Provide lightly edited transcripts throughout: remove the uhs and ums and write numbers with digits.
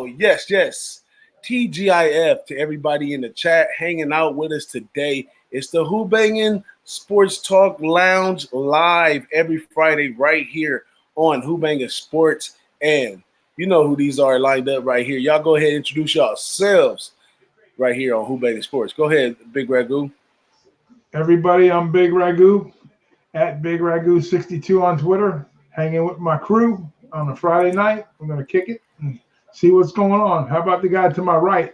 Yes, yes. TGIF to everybody in the chat hanging out with us today. It's the Who-Bangin Sports Talk Lounge live every Friday right here on Who-Bangin Sports. And you know who these are lined up right here. Y'all go ahead and introduce yourselves right here on Who-Bangin Sports. Go ahead, Big Ragoo. Everybody, I'm Big Ragoo at BigRagoo62 on Twitter, hanging with my crew on a Friday night. I'm going to kick it and see what's going on. How about the guy to my right?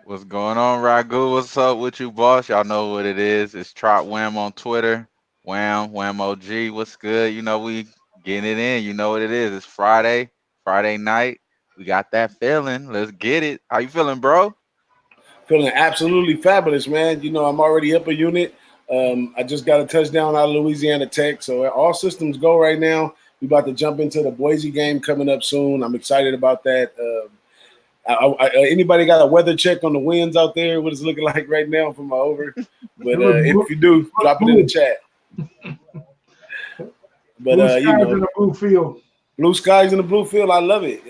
What's going on, Ragoo? What's up with you, boss? Y'all know what it is. It's Trot Wham on Twitter. Wham OG. What's good? You know, we getting it in. You know what it is. It's Friday night. We got that feeling. Let's get it. How you feeling, bro? Feeling absolutely fabulous, man. You know, I'm already up a unit. I just got a touchdown out of Louisiana Tech. So all systems go right now. We about to jump into the Boise game coming up soon. I'm excited about that. Anybody got a weather check on the winds out there? What is it looking like right now for my over? But if you do, drop it in the chat. But blue skies you know, in the blue field. Blue skies in the blue field. I love it.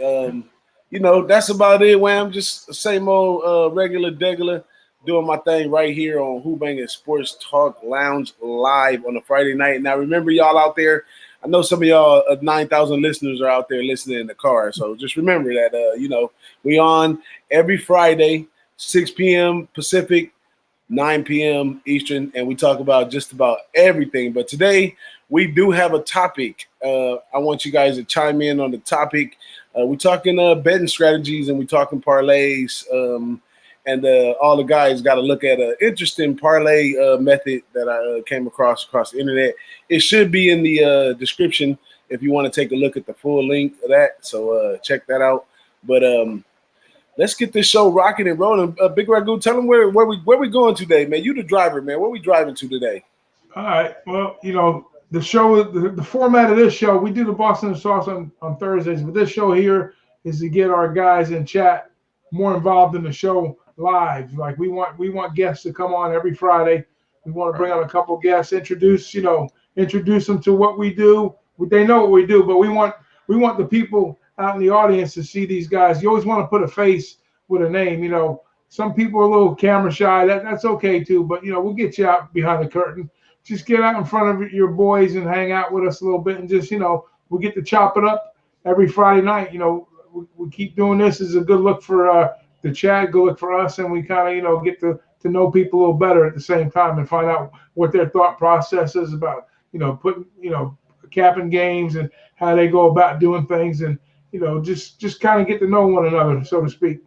You know, that's about it, Wham. Just the same old regular degular doing my thing right here on Who-Bangin Sports Talk Lounge live on a Friday night. Now, remember, y'all out there, I know some of y'all 9,000 listeners are out there listening in the car. So just remember that, you know, we on every Friday, 6 p.m. Pacific, 9 p.m. Eastern, and we talk about just about everything. But today we do have a topic. I want you guys to chime in on the topic. We're talking betting strategies and we're talking parlays. And all the guys got to look at an interesting parlay method that I came across the internet. It should be in the description if you want to take a look at the full link of that. So check that out. But let's get this show rocking and rolling. Big Ragoo, tell them where we going today, man. You the driver, man. Where we driving to today? All right. Well, you know, the show, the format of this show, we do the Boston Sauce on Thursdays, but this show here is to get our guys in chat more involved in the show live. Like we want guests to come on every Friday. We want to bring on a couple guests, introduce them to what we do. They know what we do, but we want the people out in the audience to see these guys. You always want to put a face with a name. You know, some people are a little camera shy. That's okay too, but you know, we'll get you out behind the curtain. Just get out in front of your boys and hang out with us a little bit, and just, you know, we'll get to chop it up every Friday night. You know, we keep doing this as a good look for the chat, good look for us, and we kind of, you know, get to know people a little better at the same time and find out what their thought process is about, you know, putting, you know, capping games and how they go about doing things, and, you know, just kind of get to know one another, so to speak.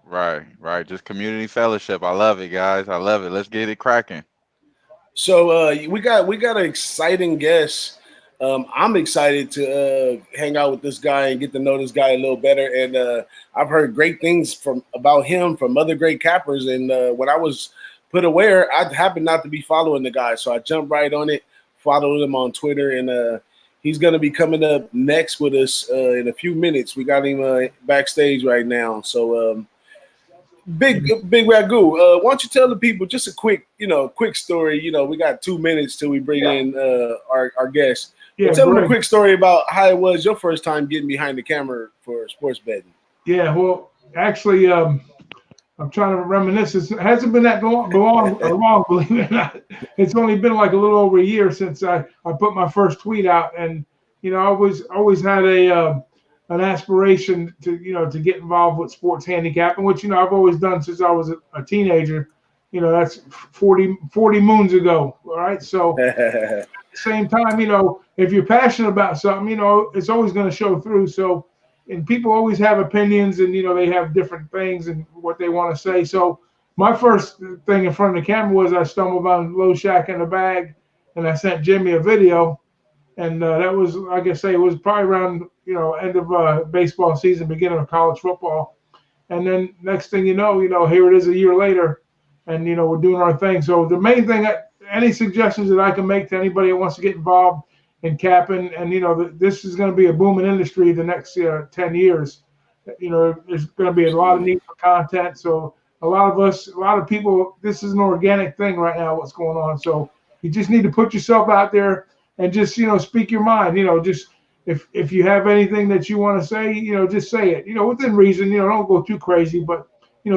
Right. Just community fellowship. I love it, guys. I love it. Let's get it cracking. So we got an exciting guest. I'm excited to hang out with this guy and get to know this guy a little better. And I've heard great things about him from other great cappers. And when I was put aware, I happened not to be following the guy, so I jumped right on it, followed him on Twitter, and he's going to be coming up next with us in a few minutes. We got him backstage right now. So Big Ragoo, why don't you tell the people just a quick story? You know, we got 2 minutes till we bring in our guest. Yeah, tell them a quick story about how it was your first time getting behind the camera for sports betting. Yeah, well, actually, I'm trying to reminisce. It hasn't been that long, believe it or not. It's only been like a little over a year since I put my first tweet out, and you know, I always had an aspiration to get involved with sports handicapping, which, you know, I've always done since I was a teenager. You know, that's 40 moons ago. All right. So at the same time, you know, if you're passionate about something, you know, it's always going to show through. So, and people always have opinions, and, you know, they have different things and what they want to say. So my first thing in front of the camera was I stumbled on Low Shack in the Bag, and I sent Jimmy a video. And that was, like I say, it was probably around, you know, end of baseball season, beginning of college football. And then next thing you know, here it is a year later, and, you know, we're doing our thing. So the main thing, any suggestions that I can make to anybody that wants to get involved in capping, and, you know, this is going to be a booming industry the next 10 years. You know, there's going to be a lot of need for content. So a lot of people, this is an organic thing right now, what's going on. So you just need to put yourself out there and just, you know, speak your mind. You know, just if you have anything that you want to say, just say it. Within reason. Don't go too crazy, but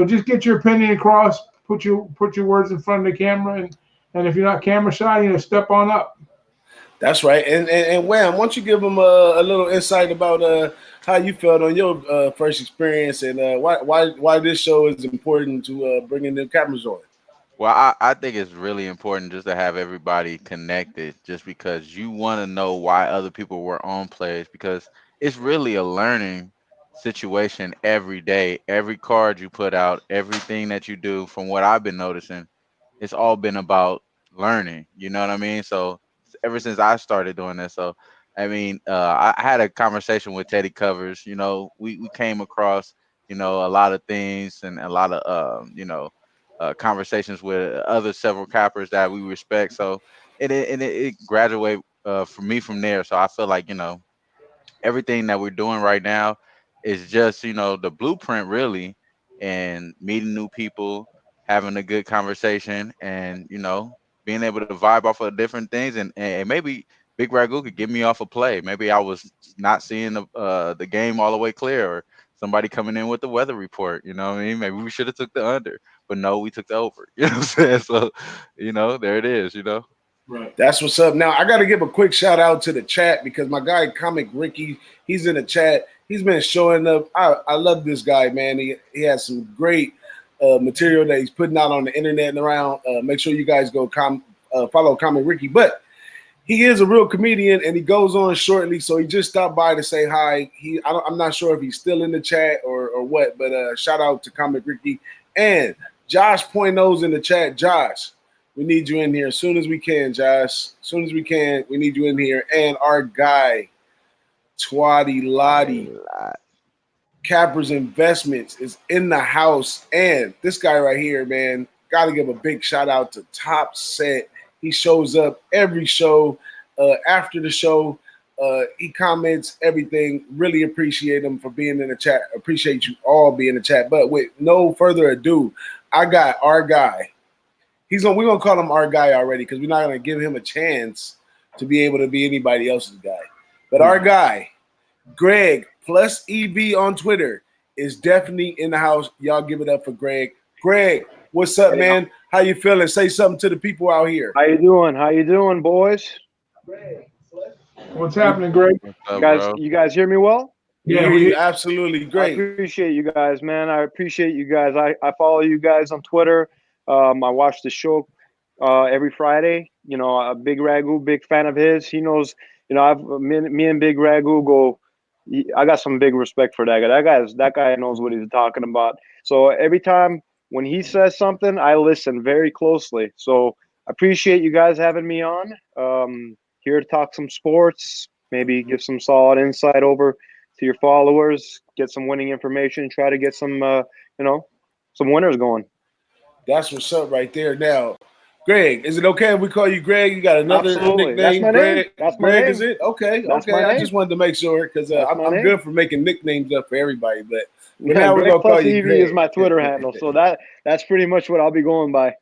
just get your opinion across. Put your words in front of the camera, and if you're not camera shy, step on up. That's right. And Wham, why don't you give them a little insight about how you felt on your first experience and why this show is important to bringing the cameras on. Well, I think it's really important just to have everybody connected just because you want to know why other people were on plays because it's really a learning situation every day. Every card you put out, everything that you do, from what I've been noticing, it's all been about learning. You know what I mean? So ever since I started doing this, so I mean, I had a conversation with Teddy Covers. We came across a lot of things and a lot of conversations with other several cappers that we respect. So it graduate for me from there. So I feel like everything that we're doing right now is just the blueprint really, and meeting new people, having a good conversation, and being able to vibe off of different things, and maybe Big Ragoo could get me off a play. Maybe I was not seeing the game all the way clear, or somebody coming in with the weather report. You know what I mean? Maybe we should have took the under, but no, we took the over. You know what I'm saying? So there it is. Right. That's what's up. Now I got to give a quick shout out to the chat because my guy Comic Ricky, he's in the chat. He's been showing up. I love this guy, man. He has some great material that he's putting out on the internet and around. Make sure you guys go follow Comic Ricky. But he is a real comedian, and he goes on shortly. So he just stopped by to say hi. I'm not sure if he's still in the chat or what, but shout out to Comic Ricky and Josh Pointo's in the chat. Josh, we need you in here as soon as we can, Josh. As soon as we can, we need you in here. And our guy, Twatty Lottie, Cappers Investments, is in the house. And this guy right here, man, got to give a big shout out to Top Set. He shows up every show. After the show, he comments everything. Really appreciate him for being in the chat. Appreciate you all being in the chat. But with no further ado, I got our guy. We're gonna call him our guy already because we're not gonna give him a chance to be able to be anybody else's guy. But our guy, Greg plus EV on Twitter, is definitely in the house. Y'all give it up for Greg. Greg, what's up, man? How you feeling? Say something to the people out here. How you doing? How you doing, boys? What's happening, Greg? You guys hear me well? Yeah, we absolutely great. I appreciate you guys, man. I appreciate you guys. I follow you guys on Twitter. I watch the show every Friday. A Big Ragoo, big fan of his. He knows. Me and Big Ragoo go. I got some big respect for that guy. That guy knows what he's talking about. So every time when he says something, I listen very closely. So I appreciate you guys having me on. Here to talk some sports, maybe give some solid insight over to your followers, get some winning information, try to get some winners going. That's what's up right there. Now, Greg, is it okay if we call you Greg? You got another Absolutely. nickname? That's my Greg, name. That's my Greg, name. is it? Okay. That's okay. I just wanted to make sure because I'm good for making nicknames up for everybody. But now we're going to call you Greg. Is my Twitter handle. So that's pretty much what I'll be going by.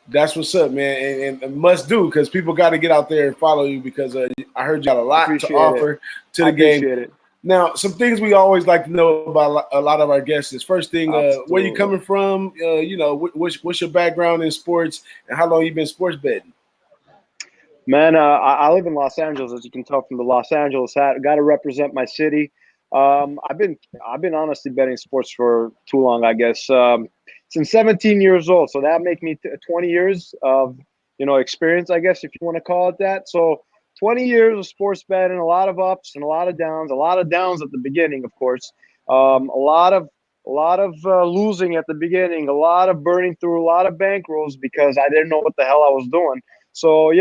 That's what's up, man. And must do because people got to get out there and follow you because I heard you got a lot to offer to the game. It. Now, some things we always like to know about a lot of our guests is first thing, where you coming from? What's your background in sports and how long you been sports betting? Man, I live in Los Angeles, as you can tell from the Los Angeles hat. Got to represent my city. I've been honestly betting sports for too long, I guess. Since 17 years old, so that make me 20 years of experience, I guess, if you want to call it that. So 20 years of sports betting, a lot of ups and a lot of downs. A lot of downs at the beginning, of course. A lot of losing at the beginning. A lot of burning through a lot of bankrolls because I didn't know what the hell I was doing. So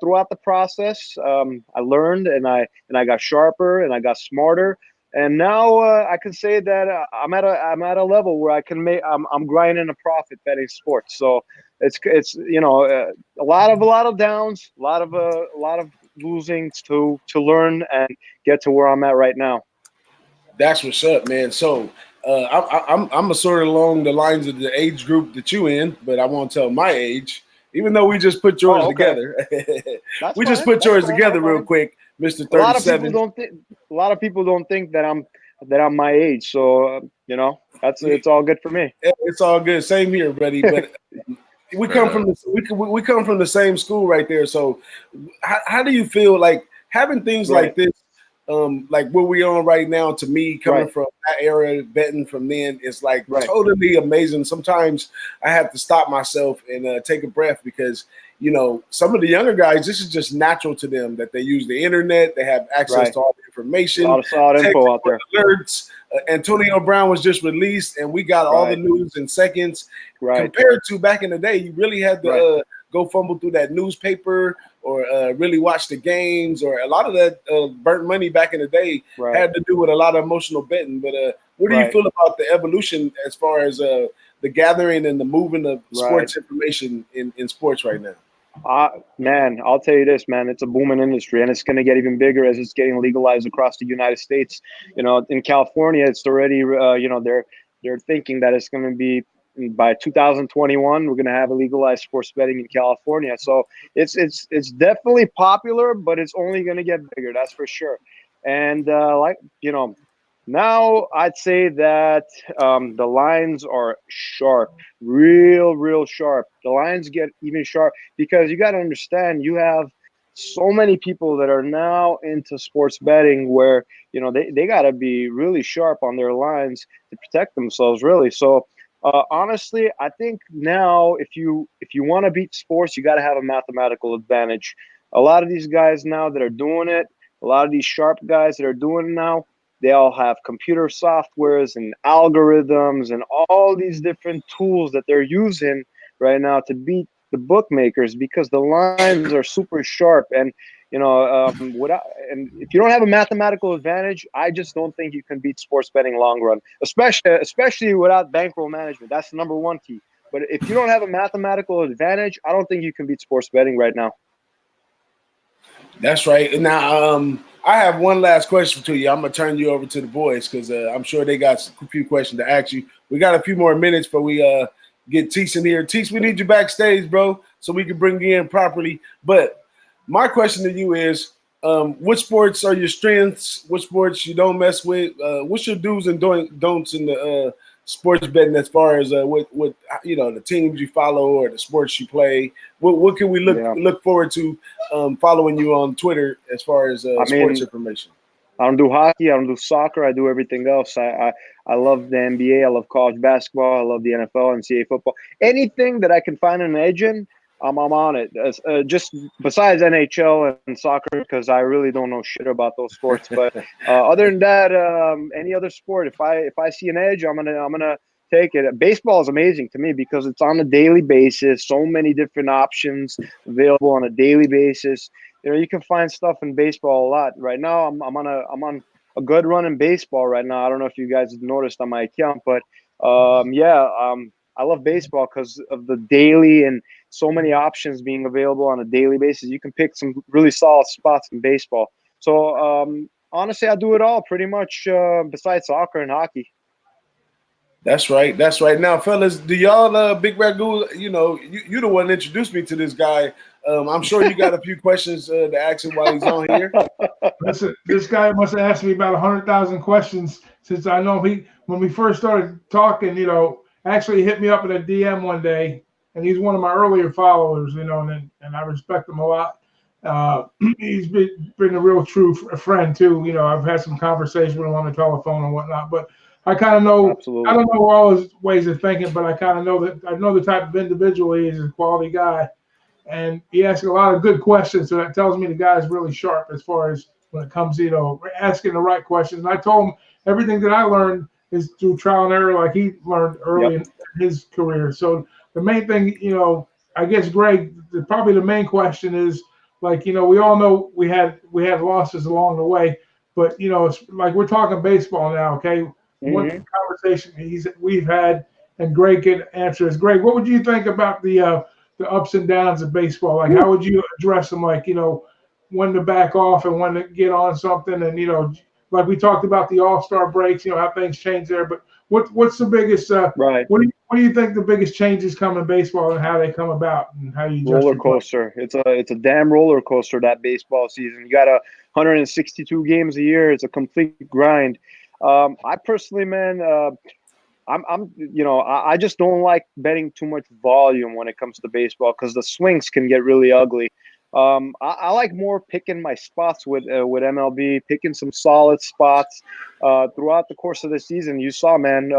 throughout the process, I learned and I got sharper and I got smarter. And now I can say that I'm at a level where I can I'm grinding a profit betting sports. So it's a lot of downs, a lot of losings to learn and get to where I'm at right now. That's what's up, man. So I'm a sort of along the lines of the age group that you in, but I won't tell my age, even though we just put yours together. We just put yours together real quick. Mr. A lot of people 37. don't think. A lot of people don't think that I'm my age. So it's all good for me. It's all good. Same here, buddy. But we come from we come from the same school right there. So how do you feel like having things like this, like where we on right now? To me, coming from that era, betting from then, is like totally amazing. Sometimes I have to stop myself and take a breath because some of the younger guys, this is just natural to them that they use the internet, they have access to all the information, a lot of solid info out there. Alerts. Antonio Brown was just released, and we got all the news in seconds. Compared to back in the day, you really had to go fumble through that newspaper or really watch the games, or a lot of that burnt money back in the day had to do with a lot of emotional betting. But what do you feel about the evolution as far as the gathering and the moving of sports information in sports right now? Man, I'll tell you this, man, it's a booming industry, and it's going to get even bigger as it's getting legalized across the United States. In California, it's already, they're thinking that it's going to be by 2021, we're going to have a legalized sports betting in California. So it's definitely popular, but it's only going to get bigger. That's for sure. And now I'd say that the lines are sharp, real sharp. The lines get even sharp because you got to understand, you have so many people that are now into sports betting where, they got to be really sharp on their lines to protect themselves, really. So honestly, I think now if you want to beat sports, you got to have a mathematical advantage. A lot of these guys now that are doing it, a lot of these sharp guys that are doing it now, they all have computer softwares and algorithms and all these different tools that they're using right now to beat the bookmakers because the lines are super sharp. And and if you don't have a mathematical advantage, I just don't think you can beat sports betting long run, especially without bankroll management. That's the number one key. But if you don't have a mathematical advantage, I don't think you can beat sports betting right now. That's right. Now, I have one last question to you. I'm going to turn you over to the boys because I'm sure they got a few questions to ask you. We got a few more minutes before we get Teese in here. Teese, we need you backstage, bro, so we can bring you in properly. But my question to you is, what sports are your strengths? What sports you don't mess with? What's your do's and don'ts in the sports betting as far as what the teams you follow or the sports you play? What can we look forward to following you on Twitter as far as sports information? I don't do hockey. I don't do soccer. I do everything else. I love the NBA. I love college basketball. I love the NFL, NCAA football. Anything that I can find an edge in, I'm on it. Just besides NHL and soccer, because I really don't know shit about those sports. But other than that, any other sport, if I see an edge, I'm gonna take it. Baseball is amazing to me because it's on a daily basis. So many different options available on a daily basis. You can find stuff in baseball a lot. Right now, I'm on a good run in baseball right now. I don't know if you guys have noticed on my account, but I love baseball because of the daily and so many options being available on a daily basis. You can pick some really solid spots in baseball. So honestly, I do it all pretty much besides soccer and hockey. That's right. That's right. Now, fellas, do y'all Big Ragoo? You the one that introduced me to this guy. I'm sure you got a few questions to ask him while he's on here. Listen, this guy must have asked me about 100,000 questions since I know when we first started talking, actually hit me up in a DM one day, and he's one of my earlier followers, and I respect him a lot. He's been a real true friend too. I've had some conversations with him on the telephone and whatnot, but I kind of know. Absolutely. I don't know all his ways of thinking, but I kind of know that I know the type of individual he is. He's a quality guy, and he asks a lot of good questions. So that tells me the guy's really sharp as far as when it comes, asking the right questions. And I told him everything that I learned is through trial and error, like he learned early in his career. So the main thing, I guess, Greg, probably the main question is, like, we all know we had losses along the way, but it's like we're talking baseball now, okay? One conversation we've had, and Greg can answer is, Greg, what would you think about the ups and downs of baseball? Like, how would you address them? Like, when to back off and when to get on something, and like we talked about the All-Star breaks, how things change there. But What's the biggest? Right. What do you think the biggest changes come in baseball and how they come about and how you adjust Roller your play? coaster. It's a damn roller coaster, that baseball season. You got 162 games a year. It's a complete grind. I personally, man, I just don't like betting too much volume when it comes to baseball because the swings can get really ugly. I like more picking my spots with MLB, picking some solid spots throughout the course of the season. You saw, man,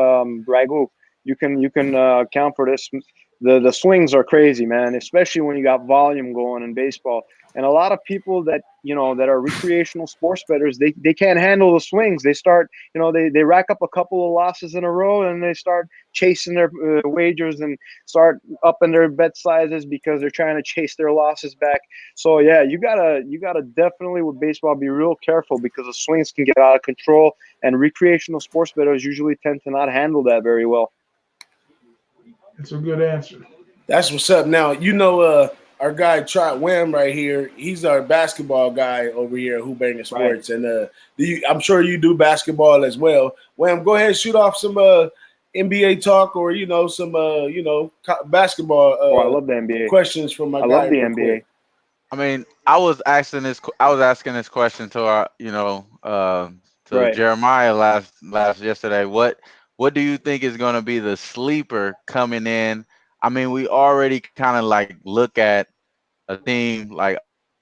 Ragoo, you can account for this. The swings are crazy, man, especially when you got volume going in baseball. And a lot of people that are recreational sports bettors, they can't handle the swings. They start, they rack up a couple of losses in a row and they start chasing their wagers and start upping their bet sizes because they're trying to chase their losses back. So yeah, you gotta definitely with baseball be real careful because the swings can get out of control, and recreational sports bettors usually tend to not handle that very well. It's a good answer. That's what's up. Now, our guy Trot Wham right here. He's our basketball guy over here at Who-Bangin Sports, and I'm sure you do basketball as well. Wham, go ahead and shoot off some NBA talk or some basketball I love the NBA. questions from my I guy. love the real NBA. quick. I mean, I was asking this question to our, to Right. Jeremiah yesterday. What do you think is going to be the sleeper coming in? I mean, we already kind of like look at a team like,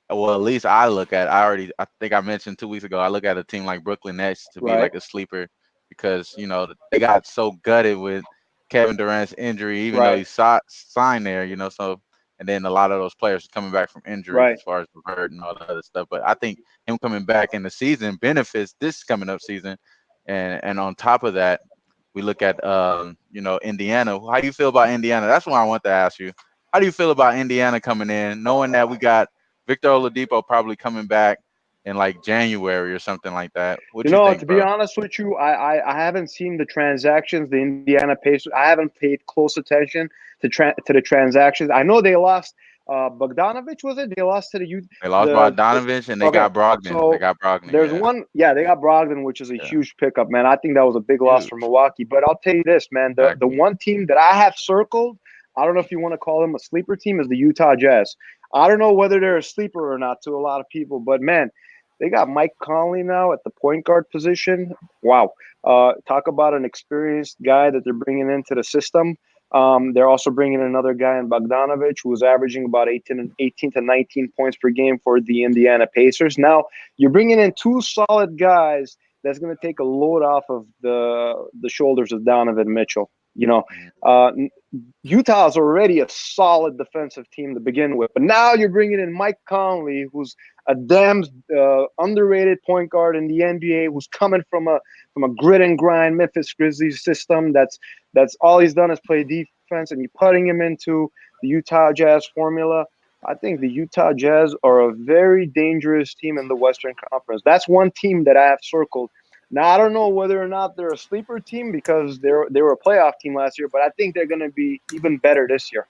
well, at least I look at. I think I mentioned 2 weeks ago. I look at a team like Brooklyn Nets to be Right. like a sleeper because they got so gutted with Kevin Durant's injury, even though Right. he signed there. So and then a lot of those players are coming back from injuries Right. as far as Levert and all the other stuff. But I think him coming back in the season benefits this coming up season, and on top of that, we look at Indiana. How do you feel about Indiana? That's what I want to ask you. How do you feel about Indiana coming in, knowing that we got Victor Oladipo probably coming back in like January or something like that? What you think, To be bro? honest with you, I haven't seen the transactions, the Indiana Pacers. I haven't paid close attention to the transactions. I know they lost Bogdanovich, was it? They lost to They lost the Bogdanovich and they okay. got Brogdon. They So got Brogdon, there's yeah. one, yeah, they got Brogdon, which is a Yeah. huge pickup, man. I think that was a big loss for Huge. Milwaukee. But I'll tell you this, man, the Exactly. one team that I have circled, I don't know if you want to call them a sleeper team, is the Utah Jazz. I don't know whether they're a sleeper or not to a lot of people, but man, they got Mike Conley now at the point guard position. Wow. Talk about an experienced guy that they're bringing into the system. They're also bringing another guy in Bogdanovich, who was averaging about 18 to 19 points per game for the Indiana Pacers. Now, you're bringing in two solid guys that's going to take a load off of the shoulders of Donovan Mitchell. Utah is already a solid defensive team to begin with, but now you're bringing in Mike Conley, who's a damn underrated point guard in the NBA, who's coming from a grit and grind Memphis Grizzlies system. That's all he's done is play defense, and you're putting him into the Utah Jazz formula. I think the Utah Jazz are a very dangerous team in the Western Conference. That's one team that I have circled. Now, I don't know whether or not they're a sleeper team because they were a playoff team last year, but I think they're going to be even better this year.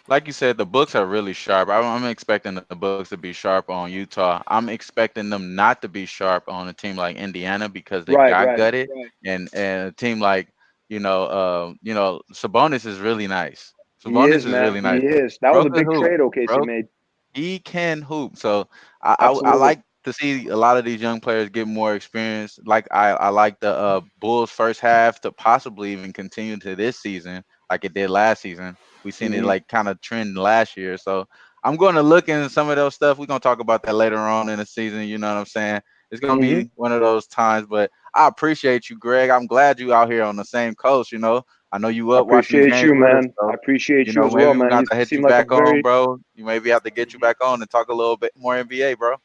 Like you said, the books are really sharp. I'm expecting the books to be sharp on Utah. I'm expecting them not to be sharp on a team like Indiana because they got Right. gutted, and a team like Sabonis is really nice. He Sabonis is, is man. really He nice. is. That was Bro a could big hoop. trade OKC Bro, made. he can hoop. So I Absolutely. like to see a lot of these young players get more experience. Like I like the Bulls first half to possibly even continue to this season, like it did last season. We seen it like kind of trend last year. So I'm going to look into some of those stuff. We're going to talk about that later on in the season. You know what I'm saying? It's going to be one of those times. But I appreciate you, Greg. I'm glad you out here on the same coast. I know you I up watching the appreciate games you, with us. man. I So appreciate you as well, maybe we're man. going You to hit seem you like a back on, very bro. You maybe have to get you back on and talk a little bit more NBA, bro.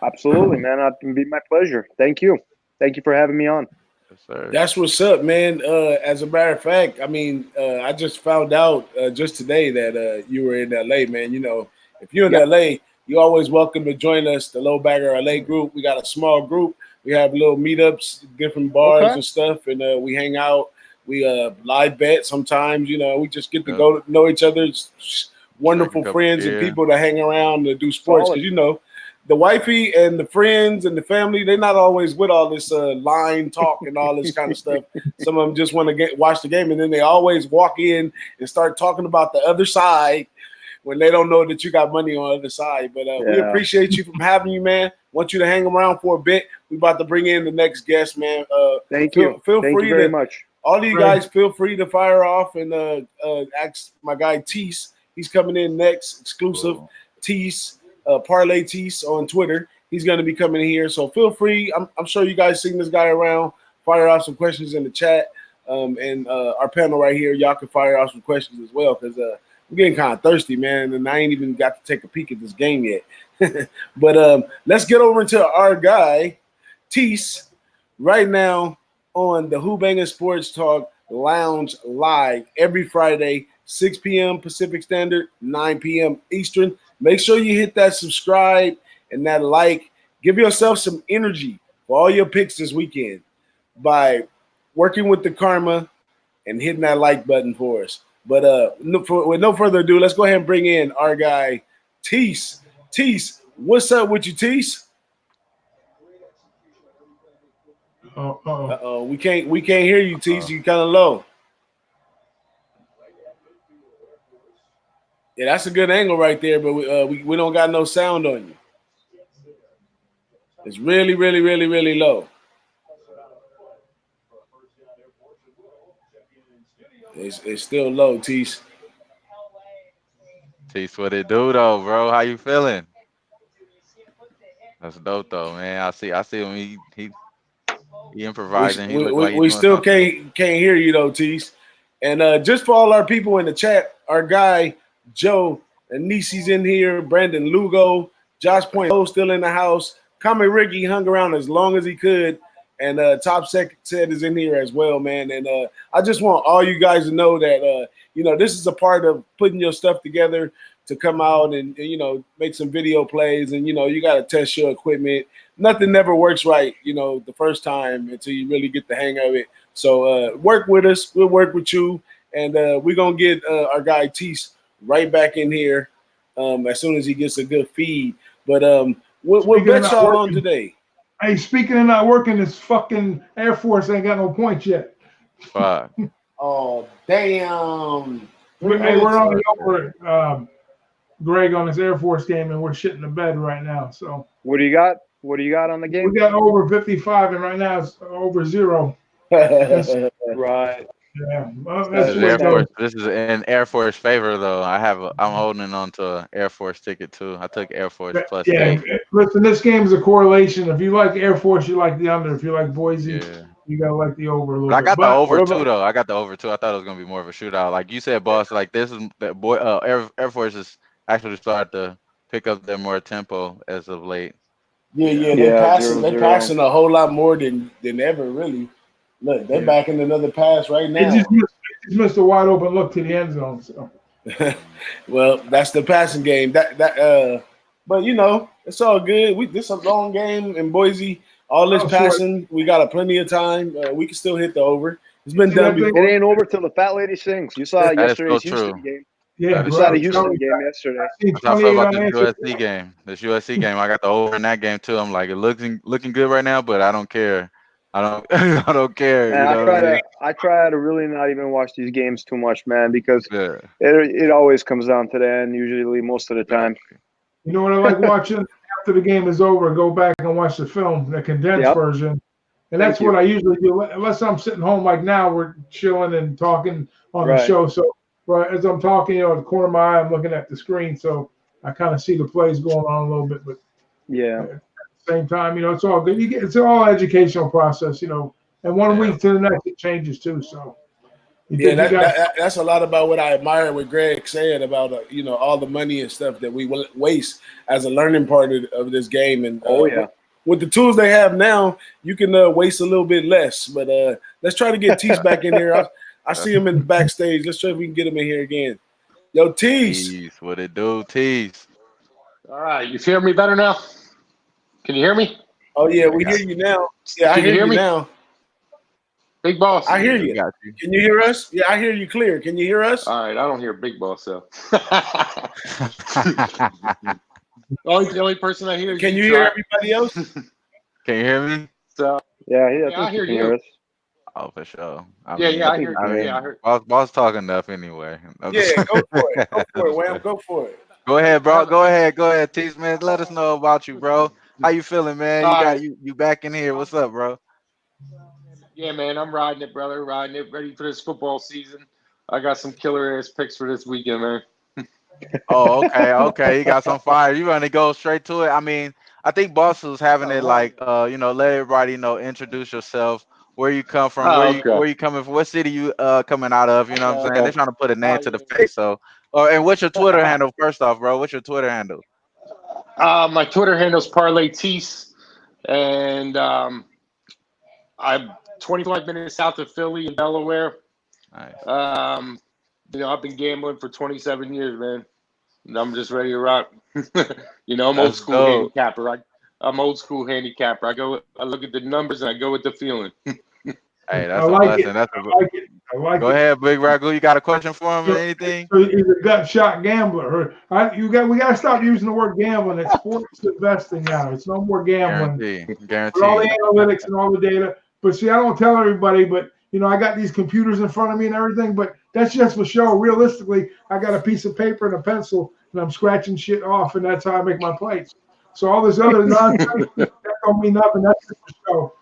absolutely, man. It'd be my pleasure. Thank you. Thank you for having me on. Yes, sir. That's what's up, man. As a matter of fact, I mean, I just found out just today that you were in LA, man. If you're in Yep. LA, you're always welcome to join us, the Low Bagger LA group. We got a small group. We have little meetups, different bars Okay. and stuff, and we hang out. We live bet sometimes. We just get to go to know each other. It's wonderful Drink a couple friends and beer. people to hang around to do sports Solid. because the wifey and the friends and the family, they're not always with all this line talk and all this kind of stuff. Some of them just want to watch the game, and then they always walk in and start talking about the other side when they don't know that you got money on the other side. But we appreciate you from having you, man. Want you to hang around for a bit. We about to bring in the next guest, man. Thank you. Feel Thank free you very much. All of you guys, feel free to fire off and ask my guy Tease. He's coming in next, exclusive. Tease, Parlay Tease on Twitter. He's going to be coming here, so feel free. I'm sure you guys seen this guy around. Fire off some questions in the chat, and our panel right here, y'all can fire off some questions as well, because I'm getting kind of thirsty, man, and I ain't even got to take a peek at this game yet. But let's get over into our guy, Tease, right now on the Who-Bangin Sports Talk Lounge live every Friday, 6 p.m. Pacific Standard, 9 p.m. Eastern. Make sure you hit that subscribe and that like. Give yourself some energy for all your picks this weekend by working with the karma and hitting that like button for us. But with no further ado, let's go ahead and bring in our guy, Tease. Tease, what's up with you, Tease? We can't hear you, Tease. You kind of low. Yeah, that's a good angle right there, but we don't got no sound on you. It's really, really, really, really low. It's still low, Tease. Tease, what it do though, bro? How you feeling? That's dope though, man. I see him. He improvising. He look like we still can't hear you though, Tease. And just for all our people in the chat, our guy Joe Anisi's in here, Brandon Lugo, Josh Point still in the house. Kame Ricky hung around as long as he could, and Top Set is in here as well, man. And I just want all you guys to know that this is a part of putting your stuff together to come out and make some video plays, and you got to test your equipment. Nothing never works right, the first time until you really get the hang of it. So work with us, we'll work with you, and we're gonna get our guy Tease right back in here as soon as he gets a good feed. But we'll bet y'all on today. Hey, speaking of not working, this fucking Air Force ain't got no points yet. Fuck. Oh damn! Hey, we're on the over, Greg, on this Air Force game, and we're shitting the bed right now. So what do you got? What do you got on the game? We got over 55, and right now it's over 0. Right. Yeah. Well, this is in Air Force favor though. I'm holding on to an Air Force ticket too. I took Air Force plus 8. Listen, this game is a correlation. If you like Air Force, you like the under. If you like Boise, you gotta like the over a little bit. I got the over too though. I got the over too. I thought it was gonna be more of a shootout. Like you said, boss. Like this is that boy. Air Force is actually started to pick up their more tempo as of late. Yeah. They're passing a whole lot more than ever, really. Look, they're backing another pass right now. They just missed a wide open look to the end zone. So, well, that's the passing game. But it's all good. This is a long game in Boise. All this passing, we got plenty of time. We can still hit the over. It's been done before. It ain't over till the fat lady sings. You saw yesterday's Houston game. Yeah, you saw the Houston game yesterday. That's how I feel about this USC game. This USC game, I got the over in that game too. I'm like, it looking good right now, but I don't care. I don't care. Man, I try to really not even watch these games too much, man, because it always comes down to the end, usually most of the time. You know what I like watching? After the game is over, go back and watch the film, the condensed version. And that's what I usually do. Unless I'm sitting home like now, we're chilling and talking on the show. So as I'm talking, at the corner of my eye, I'm looking at the screen. So I kind of see the plays going on a little bit. But same time, it's all good. It's all educational process, and one week to the next it changes too. So that's a lot about what I admire what Greg said about all the money and stuff that we waste as a learning part of this game. And with the tools they have now, you can waste a little bit less. But let's try to get Tease back in here. I see him in the backstage. Let's try if we can get him in here again. Yo, Tease, what it do, Tease? All right, you hear me better now? Can you hear me? Oh, yeah, we hear you now. Yeah, I hear you now. Big Boss. I hear you. Can you hear us? Yeah, I hear you clear. Can you hear us? All right, I don't hear Big Boss, though. The only person I hear is Can you you, hear Trot. everybody else? Can you hear me? So Yeah, yeah, I I think hear you can you. hear us. Oh, for sure. I Yeah, mean, yeah, I I think hear. you I can hear Yeah, us. I heard. boss talking enough anyway. I'm Yeah, just- go for it. Go for it, I'm Wham. just- Go for it. Go ahead, bro. Go ahead. Go ahead, T Smith. Let us know about you, bro. How you feeling, man? All right. You back in here. What's up, bro? Yeah, man, I'm riding it, brother. Riding it. Ready for this football season. I got some killer ass picks for this weekend, man. Oh, okay. You got some fire. You want to go straight to it? I mean, I think Boss was having it like, let everybody know, introduce yourself, where you come from, Oh, okay. where you coming from, what city you coming out of. You know what I'm saying? They're trying to put a name to the Yeah. face. So, and what's your Twitter handle? First off, bro, what's your Twitter handle? My Twitter handle's Parlay Tees, and I'm 25 minutes south of Philly in Delaware. Nice. I've been gambling for 27 years, man. And I'm just ready to rock. I'm old That's school dope. handicapper. I'm old school handicapper. I look at the numbers and I go with the feeling. Hey, I that's a like it. blessing. That's I a like it. I like Go it. ahead, Big Ragoo. You got a question for him or So, anything? so he's a gut shot gambler. We got to stop using the word gambling. It's sports investing now. It's no more gambling. With all the Guarantee. analytics and all the data. But see, I don't tell everybody, but I got these computers in front of me and everything, but that's just for show. Realistically, I got a piece of paper and a pencil and I'm scratching shit off, and that's how I make my plays. So all this other nonsense, that don't mean nothing. That's just for show.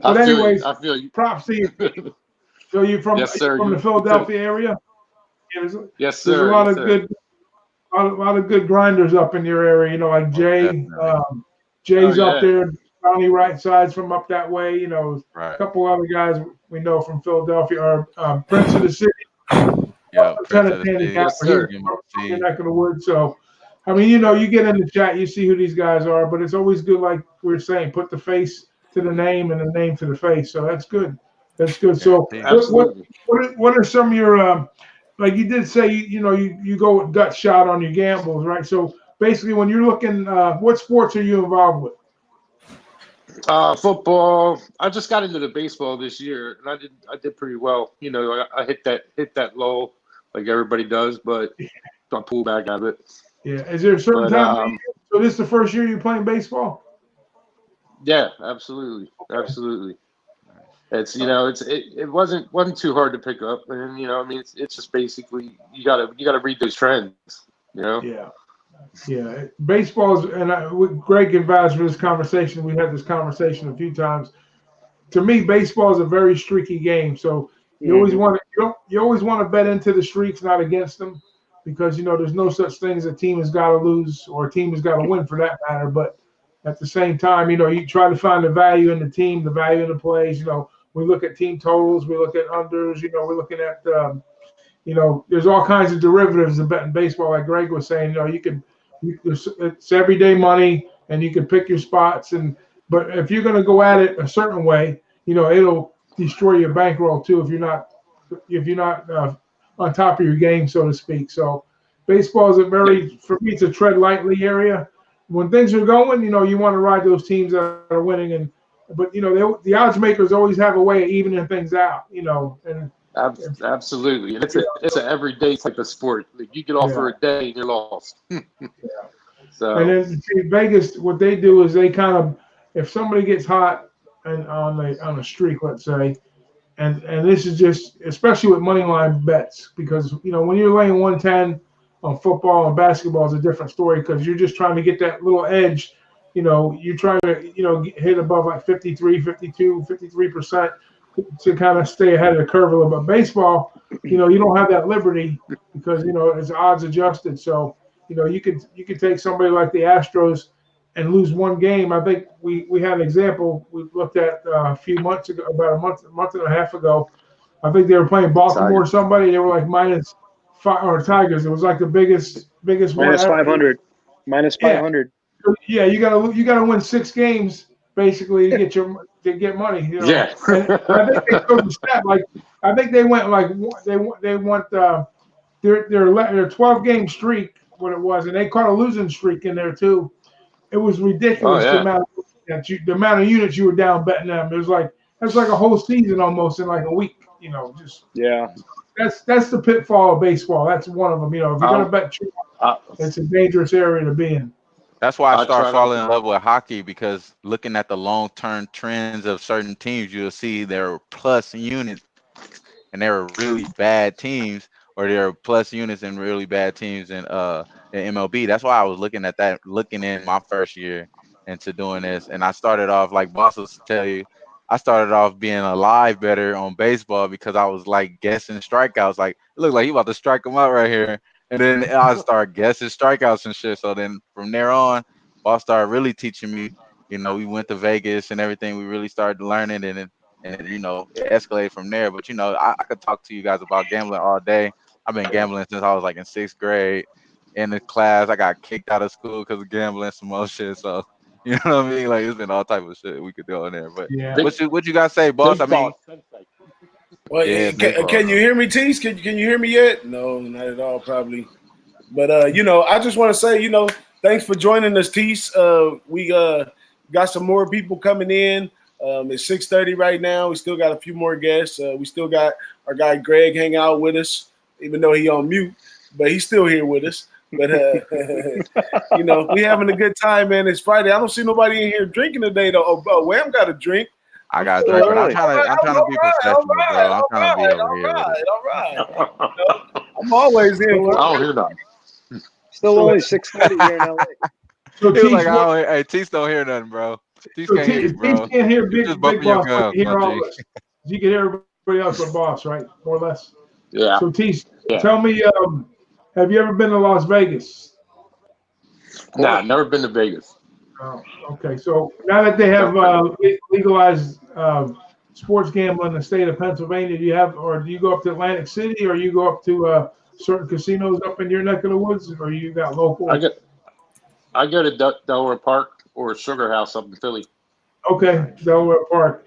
But anyways, I feel you. props to you. So you from Yes, sir. the Philadelphia area? Yeah, Yes, there's a sir. lot Yes, of sir. good, lot of good grinders up in your area. Like Jay, Definitely. Jay's up yeah. there. County right sides from up that way. A Right. couple other guys we know from Philadelphia are Prince of the City. Yeah, Prince Lieutenant of the City. handicapper. Yes, sir. He's from your neck of the woods. So, I mean, you get in the chat, you see who these guys are, but it's always good, like we were saying, put the face to the name and the name to the face. So that's good. That's good. So Absolutely. what are some of your like you did say you go with gut shot on your gambles, right? So basically, when you're looking, what sports are you involved with? Football. I just got into the baseball this year, and I did pretty well. I hit that low like everybody does, but I pull back out of it. Yeah. Is there a certain But time of the year? So this is the first year you're playing baseball? yeah, absolutely, absolutely. It's it wasn't too hard to pick up, and I mean it's just basically you gotta read those trends, Yeah. Yeah, baseball is, and Greg can vouch for this conversation. We had this conversation a few times. To me, baseball is a very streaky game. So you always want to you always want to bet into the streaks, not against them, because there's no such thing as a team has got to lose or a team has got to win for that matter. But at the same time, you try to find the value in the team, the value in the plays. We look at team totals, we look at unders. We're looking at there's all kinds of derivatives of betting baseball. Like Greg was saying, it's everyday money, and you can pick your spots. But if you're going to go at it a certain way, it'll destroy your bankroll too if you're not on top of your game, so to speak. So baseball is for me, it's a tread lightly area. When things are going, you want to ride those teams that are winning, but the odds makers always have a way of evening things out. And absolutely, and it's an everyday type of sport. Like you get off for a day and you're lost. So and then see, Vegas, what they do is they kind of, if somebody gets hot and on a streak, let's say, and this is just especially with money line bets, because when you're laying 110 on football and basketball is a different story, because you're just trying to get that little edge. You're trying to hit above like 53, 52, 53% to kind of stay ahead of the curve a little bit. Baseball, you don't have that liberty because it's odds adjusted. So you could take somebody like the Astros and lose one game. I think we had an example we looked at a few months ago, about a month and a half ago. I think they were playing Baltimore or somebody. They were like -5, or Tigers. It was like the biggest one minus ever. 500. Minus 500. Yeah, you gotta win 6 games basically to get money. yeah, And I think they showed the stat, like I think they went like they went their 12 game streak, what it was, and they caught a losing streak in there too. It was ridiculous the amount of units you were down betting them. It was like that's like a whole season almost in like a week. That's the pitfall of baseball. That's one of them. If you're gonna bet, it's a dangerous area to be in. That's why I I started try not falling to. in love with hockey, because looking at the long-term trends of certain teams, you'll see their plus units and there are really bad teams, or there are plus units and really bad teams in MLB. That's why I was looking at that, looking in my first year into doing this. And I started off, like Boss will tell you, I started off being a live better on baseball because I was like guessing strikeouts. Like, it looked like he about to strike him out right here. And then I started guessing strikeouts and shit. So then from there on, Boss started really teaching me. We went to Vegas and everything. We really started learning, and it escalated from there. But I could talk to you guys about gambling all day. I've been gambling since I was like in 6th grade. In the class, I got kicked out of school because of gambling, some more shit. So you know what I mean? Like, it's been all type of shit we could do on there. But Yeah. Big, what you guys say, boss? I big mean, boss sensei. Well, yeah, big boss. can you hear me, Tease? Can you hear me yet? No, not at all, probably. But I just want to say, thanks for joining us, Tease. We got some more people coming in. It's 6:30 right now. We still got a few more guests. We still got our guy Greg hanging out with us, even though he on mute, but he's still here with us. But we having a good time, man. It's Friday. I don't see nobody in here drinking today, though. Oh, Wham got a drink. I got a Still drink, but I'm early. trying to be professional, bro. I'm trying to be over All here with it. right. I'm always in Still for I it. don't hear nothing. Still only 6:30 here in LA. So He was like, Teach, what, hey, Tease don't hear nothing, bro. Tease so can't hear you, Teach bro. can't hear You just Big bumping your Boss, but gums, you my hear all G. this. You can hear everybody else but Boss, right? More or less. Yeah, So Teach, yeah. tell me, have you ever been to Las Vegas? Nah, never been to Vegas. Oh, okay. So now that they have legalized sports gambling in the state of Pennsylvania, do you go up to Atlantic City, or you go up to certain casinos up in your neck of the woods, or you got local? I go to Delaware Park or Sugar House up in Philly. Okay, Delaware Park.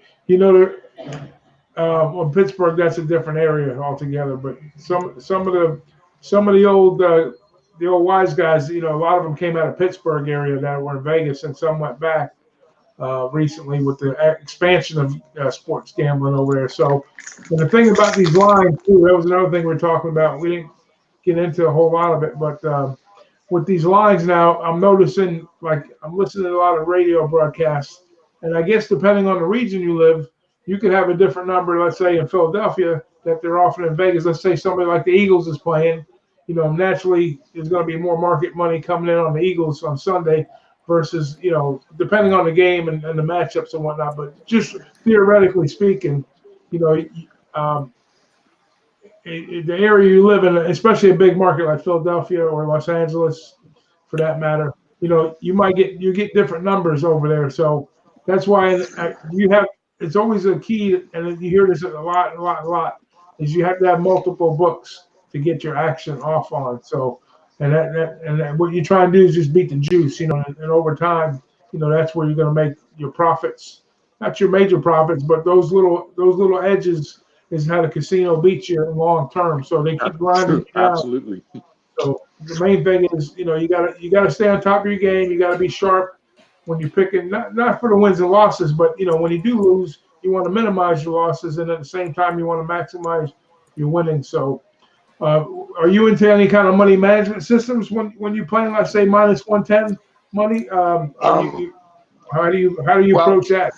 Well, Pittsburgh, that's a different area altogether. But some of the old wise guys, a lot of them came out of Pittsburgh area that were in Vegas, and some went back recently with the expansion of sports gambling over there. So, and the thing about these lines too, that was another thing we were talking about. We didn't get into a whole lot of it, but with these lines now, I'm noticing, like, I'm listening to a lot of radio broadcasts, and I guess depending on the region you live, you could have a different number. Let's say in Philadelphia that they're offering in Vegas. Let's say somebody like the Eagles is playing. Naturally, there's going to be more market money coming in on the Eagles on Sunday versus, depending on the game and the matchups and whatnot. But just theoretically speaking, um, the area you live in, especially a big market like Philadelphia or Los Angeles, for that matter, you get different numbers over there. So that's why it's always a key, and you hear this a lot, is you have to have multiple books to get your action off on. So, and what you try and do is just beat the juice, and over time, that's where you're going to make your profits, not your major profits, but those little edges is how the casino beats you long term. So they keep grinding you down. Absolutely. So the main thing is, you gotta stay on top of your game. You gotta be sharp when you're picking, not for the wins and losses, but when you do lose, you want to minimize your losses, and at the same time, you want to maximize your winning. So, are you into any kind of money management systems when you're playing, let's say minus 110 money? How do you Well, approach that?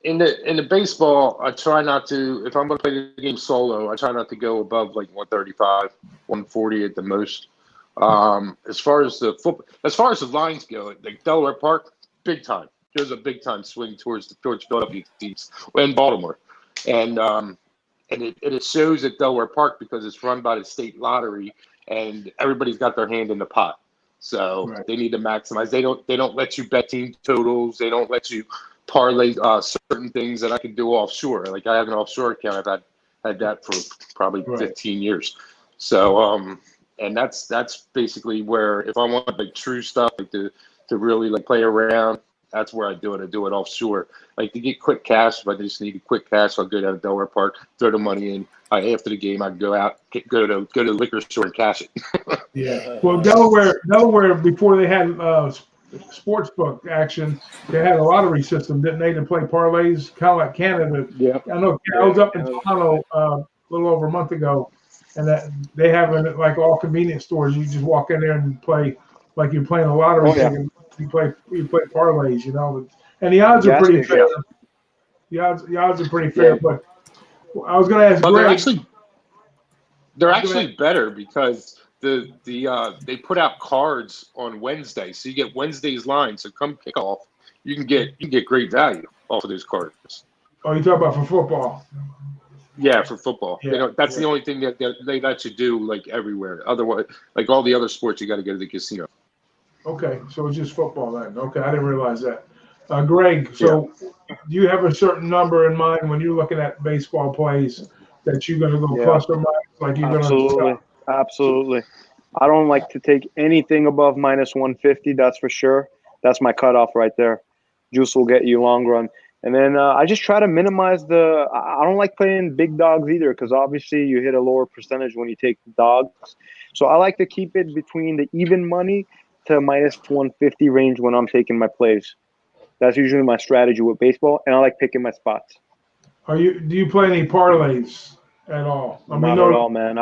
in the baseball, I try not to. If I'm going to play the game solo, I try not to go above like 135, 140 at the most. As far as the lines go, like Delaware Park, big time. There's a big time swing towards Philadelphia teams and Baltimore, and it shows at Delaware Park because it's run by the state lottery, and everybody's got their hand in the pot. So Right. they need to maximize. They don't let you bet team totals. They don't let you parlay certain things that I can do offshore. Like I have an offshore account. I've had that for probably 15 years. So and that's basically where if I want like true stuff, like to really like play around, that's where I do it. I do it offshore. Like to get quick cash, if I just need quick cash, I'll go down to Delaware Park, throw the money in. After the game, I'd go out, go to the liquor store and cash it. Yeah. Well, Delaware before they had sports book action, they had a lottery system, didn't they, to play parlays, kind of like Canada. Yeah. I know I was up in Toronto a little over a month ago, and that they have like all convenience stores. You just walk in there and play like you're playing a lottery Oh, yeah. ticket. You play parlays, you know, and the odds are Gas pretty station. fair. The odds are pretty fair. Yeah. But I was going to ask But Greg. they're actually better because they put out cards on Wednesday, so you get Wednesday's line. So come kickoff, you can get great value off of those cards. Oh, you talk about for football? Yeah, for football. Yeah, That's the only thing that they let you do like everywhere. Otherwise, like all the other sports, you got to go to the casino. Okay, so it's just football then. Okay, I didn't realize that. Greg, so do you have a certain number in mind when you're looking at baseball plays that you're going to go plus or minus? Like you're going to Absolutely. I don't like to take anything above minus 150. That's for sure. That's my cutoff right there. Juice will get you long run. And then I just try to minimize I don't like playing big dogs either because obviously you hit a lower percentage when you take dogs. So I like to keep it between the even money to minus 150 range when I'm taking my plays. That's usually my strategy with baseball, and I like picking my spots. Do you play any parlays at all? Not at all, man.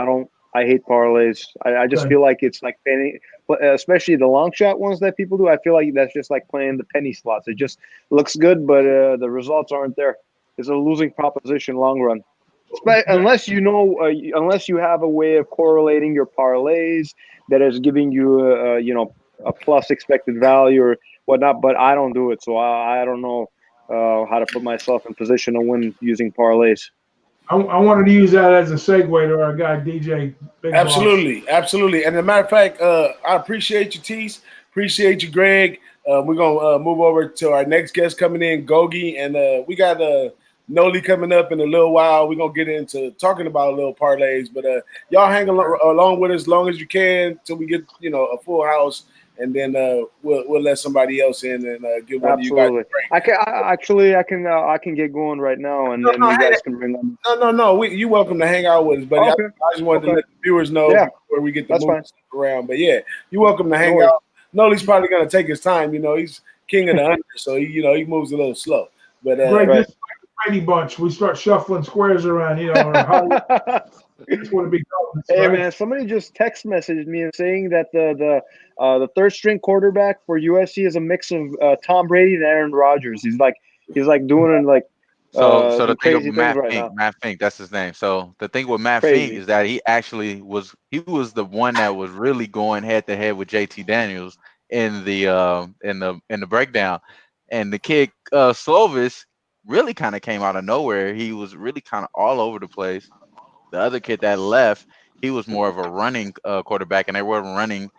I hate parlays. I just feel like it's like penny, especially the long shot ones that people do. I feel like that's just like playing the penny slots. It just looks good, but the results aren't there. It's a losing proposition long run. Unless unless you have a way of correlating your parlays that is giving you a plus expected value or whatnot. But I don't do it, so I don't know how to put myself in position to win using parlays. I wanted to use that as a segue to our guy DJ BigBoss. Absolutely. And as a matter of fact, I appreciate you, Tease. Appreciate you, Greg. We're gonna move over to our next guest coming in, Gogi, and we got Noli coming up in a little while. We're gonna get into talking about a little parlays, but y'all hang along with us as long as you can till we get a full house, and then we'll let somebody else in and give one of you guys a break. I can get going right now, and then you guys can bring them. No. You welcome to hang out with us, buddy. Okay. I just wanted to let the viewers know before we get the move around. But yeah, you're welcome to hang out. Noli's probably gonna take his time. He's king of the under, so he moves a little slow. But Greg, this is like the Brady Bunch. We start shuffling squares around, That's what it becomes. Hey, man, somebody just text messaged me and saying that the third string quarterback for USC is a mix of Tom Brady and Aaron Rodgers. He's like doing like so the thing crazy with Matt things right Fink, now. Matt Fink, that's his name. So the thing with Matt Crazy. Fink is that he actually was the one that was really going head to head with JT Daniels in the breakdown, and the kid Slovis really kind of came out of nowhere. He was really kind of all over the place. The other kid that left, he was more of a running quarterback, and they weren't running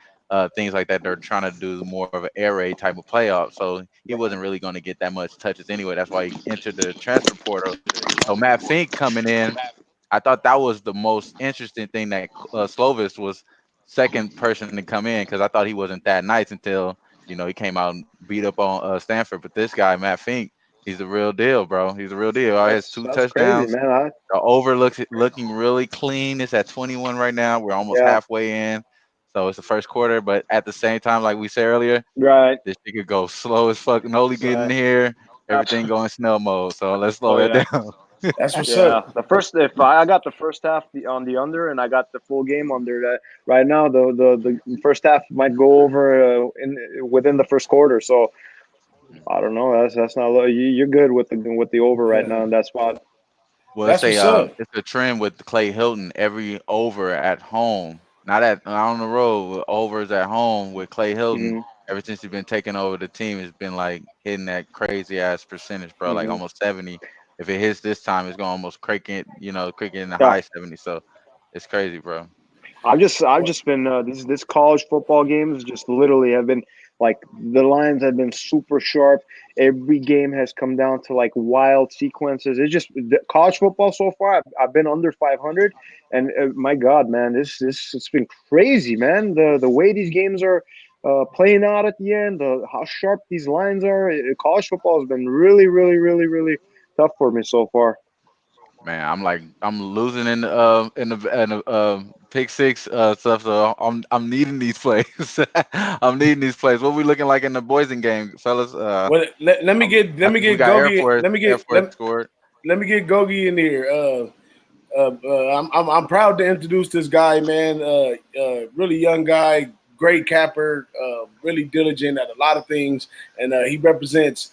things like that. They're trying to do more of an air raid type of playoff. So he wasn't really going to get that much touches anyway. That's why he entered the transfer portal. So Matt Fink coming in, I thought that was the most interesting thing that Slovis was second person to come in because I thought he wasn't that nice until he came out and beat up on Stanford. But this guy, Matt Fink, he's the real deal, bro. He's the real deal. He has 2 That's crazy, touchdowns. man. The over looking really clean. It's at 21 right now. We're almost halfway in. So it's the first quarter, but at the same time, like we said earlier, Right. this shit could go slow as fuck. Noli getting here, everything going snail mode. So let's slow that down. That's what's up. If I got the first half on the under, and I got the full game under that. Right now, the first half might go over within the first quarter. So I don't know. That's not low. You're good with the over right now in that spot. Well, That's what's up. it's a trend with Clay Hilton. Every over at home, not on the road. Overs at home with Clay Hilton. Mm-hmm. Ever since he's been taking over the team, it's been like hitting that crazy ass percentage, bro. Like almost 70. If it hits this time, it's gonna almost crank it, crick it in the high 70s. So it's crazy, bro. I've just been these college football games just literally have been like the lines have been super sharp. Every game has come down to like wild sequences. It's just college football so far. I've been under 500, and my God, man, it's been crazy, man. The way these games are playing out at the end, how sharp these lines are. College football has been really, really, really, really tough for me so far. Man, I'm losing in the pick six stuff. So I'm needing these plays. I'm needing these plays. What we looking like in the Boise game, fellas? Well, let me get we got Gogi. Air Force scored. Let me get Gogi in here. I'm proud to introduce this guy, man. Really young guy, great capper, really diligent at a lot of things, and he represents